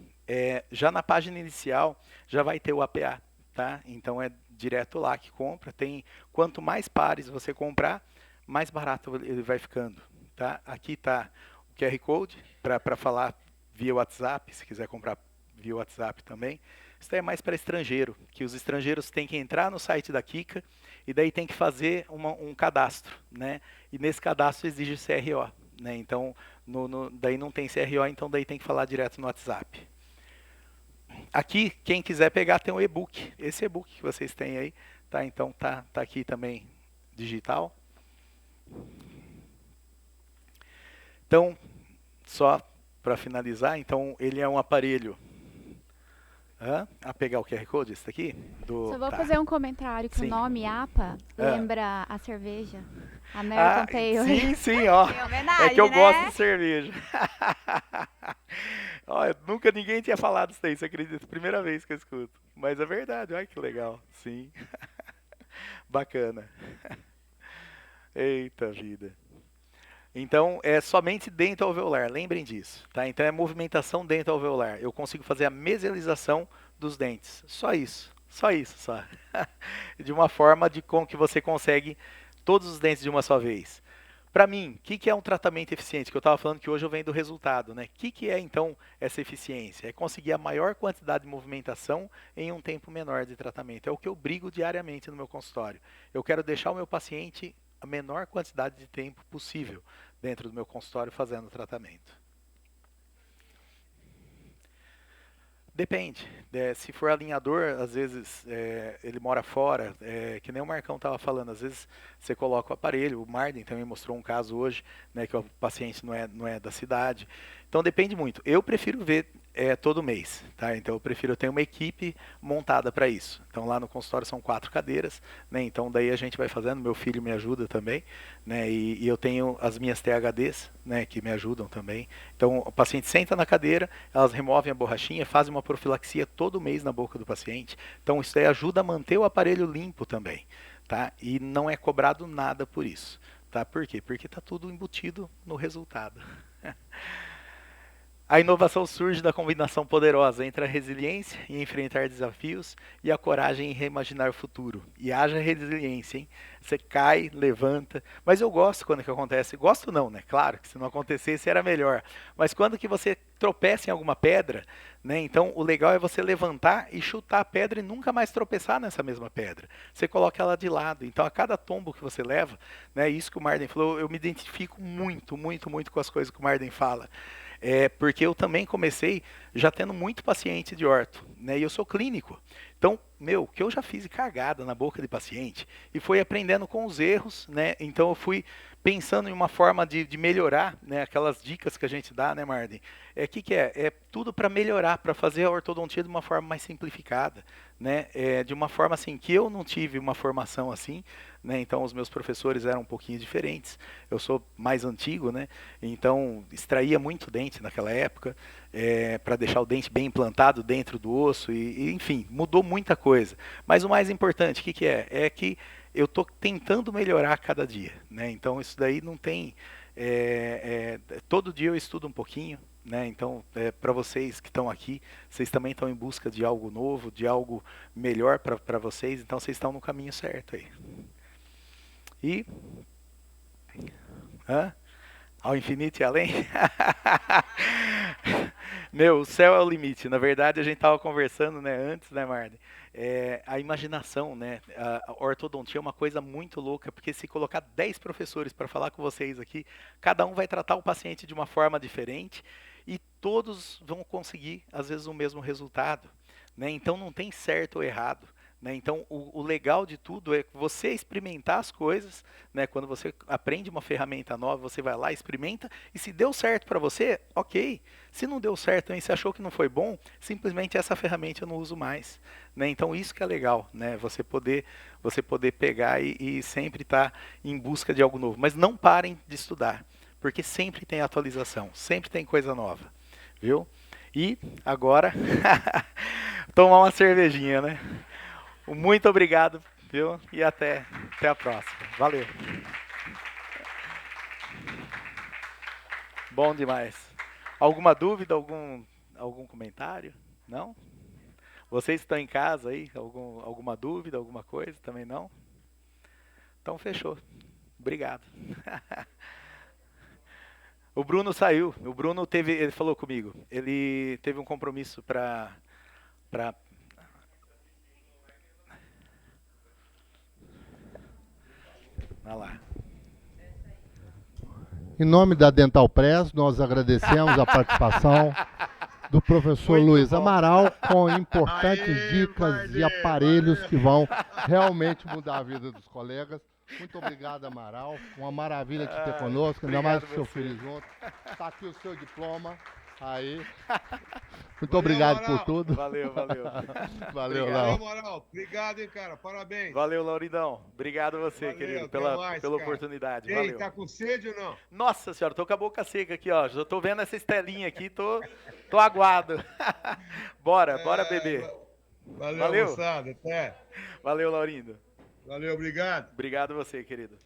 já na página inicial já vai ter o APA, tá? Então é direto lá que compra. Quanto mais pares você comprar, mais barato ele vai ficando, tá? Aqui está o QR Code para falar via WhatsApp, se quiser comprar via WhatsApp também. Isso é mais para estrangeiro, que os estrangeiros têm que entrar no site da Kika e daí tem que fazer um cadastro, né? E nesse cadastro exige CRO, né? Então, daí não tem CRO, então daí tem que falar direto no WhatsApp. Aqui, quem quiser pegar, tem um e-book. Esse e-book que vocês têm aí, tá? Então tá aqui também digital. Então, só para finalizar, então ele é um aparelho. A pegar o QR Code, esse daqui? Só vou fazer um comentário que Sim. o nome APA lembra a cerveja. American Pale. Sim, ó. Homenagem, é que eu né? gosto de cerveja. Olha, nunca ninguém tinha falado isso aí, você acredita? Primeira vez que eu escuto. Mas é verdade, olha que legal. Sim. Bacana. Eita vida. Então, é somente dentro alveolar, lembrem disso, tá? Então, é movimentação dentro alveolar. Eu consigo fazer a mesialização dos dentes. Só isso. De uma forma com que você consegue todos os dentes de uma só vez. Para mim, o que é um tratamento eficiente? Que eu estava falando que hoje eu venho do resultado, né? O que é, então, essa eficiência? É conseguir a maior quantidade de movimentação em um tempo menor de tratamento. É o que eu brigo diariamente no meu consultório. Eu quero deixar o meu paciente a menor quantidade de tempo possível dentro do meu consultório fazendo o tratamento. Depende. Se for alinhador, às vezes ele mora fora, que nem o Marcão estava falando, às vezes você coloca o aparelho, o Marden também mostrou um caso hoje, né, que o paciente não é da cidade. Então depende muito. Eu prefiro ver todo mês, tá? Então eu prefiro ter uma equipe montada para isso. Então lá no consultório são 4 cadeiras, né? Então daí a gente vai fazendo, meu filho me ajuda também, né? E eu tenho as minhas THDs, né, que me ajudam também. Então o paciente senta na cadeira, elas removem a borrachinha, fazem uma profilaxia todo mês na boca do paciente. Então isso daí ajuda a manter o aparelho limpo também, tá? E não é cobrado nada por isso, tá? Por quê? Porque está tudo embutido no resultado. A inovação surge da combinação poderosa entre a resiliência em enfrentar desafios e a coragem em reimaginar o futuro. E haja resiliência, hein? Você cai, levanta. Mas eu gosto quando que acontece. Gosto não, né? Claro que se não acontecesse era melhor. Mas quando que você tropeça em alguma pedra, né? Então o legal é você levantar e chutar a pedra e nunca mais tropeçar nessa mesma pedra. Você coloca ela de lado. Então a cada tombo que você leva, né? Isso que o Marden falou, eu me identifico muito com as coisas que o Marden fala. Porque eu também comecei já tendo muito paciente de orto, né? E eu sou clínico. Então, que eu já fiz cagada na boca de paciente e fui aprendendo com os erros, né? Então eu fui pensando em uma forma de melhorar, né, aquelas dicas que a gente dá, né, Marden? Que é? É tudo para melhorar, para fazer a ortodontia de uma forma mais simplificada, né? De uma forma assim que eu não tive uma formação assim, né? Então os meus professores eram um pouquinho diferentes. Eu sou mais antigo, né? Então extraía muito dente naquela época, para deixar o dente bem implantado dentro do osso e enfim, mudou muita coisa. Mas o mais importante, o que é? É que eu estou tentando melhorar a cada dia, né? Então isso daí não tem... todo dia eu estudo um pouquinho, né? Então, para vocês que estão aqui, vocês também estão em busca de algo novo, de algo melhor para vocês, então vocês estão no caminho certo aí. E... ao infinito e além? Meu, o céu é o limite. Na verdade, a gente estava conversando, né, antes, né, Marden? A imaginação, né? A ortodontia é uma coisa muito louca, porque se colocar 10 professores para falar com vocês aqui, cada um vai tratar o paciente de uma forma diferente e todos vão conseguir, às vezes, o mesmo resultado, né? Então, não tem certo ou errado. Né? Então, o legal de tudo é você experimentar as coisas, né? Quando você aprende uma ferramenta nova, você vai lá, experimenta, e se deu certo para você, ok. Se não deu certo e você achou que não foi bom, simplesmente essa ferramenta eu não uso mais. Né? Então, isso que é legal, né? Você poder pegar e sempre estar em busca de algo novo. Mas não parem de estudar, porque sempre tem atualização, sempre tem coisa nova, viu? E agora, tomar uma cervejinha, né? Muito obrigado, viu? E até a próxima. Valeu. Bom demais. Alguma dúvida, algum comentário? Não? Vocês estão em casa aí? Alguma dúvida, alguma coisa? Também não? Então fechou. Obrigado. O Bruno saiu. O Bruno ele falou comigo. Ele teve um compromisso para Olha lá. Em nome da Dental Press, nós agradecemos a participação do professor Luiz Amaral com importantes dicas e aparelhos que vão realmente mudar a vida dos colegas. Muito obrigado, Amaral. Uma maravilha te ter conosco, ainda mais com o seu filho junto. Está aqui o seu diploma. Aí. Muito obrigado por tudo. Valeu. Valeu, Léo. Amaral. Obrigado, hein, cara. Parabéns. Valeu, Lauridão. Obrigado a você, querido, pela oportunidade. Ei, valeu. Tá com sede ou não? Nossa senhora, tô com a boca seca aqui, ó. Já tô vendo essa estelinha aqui, tô aguado. Bora beber. Valeu, moçada. Até. Valeu, Laurindo. Valeu, obrigado. Obrigado a você, querido.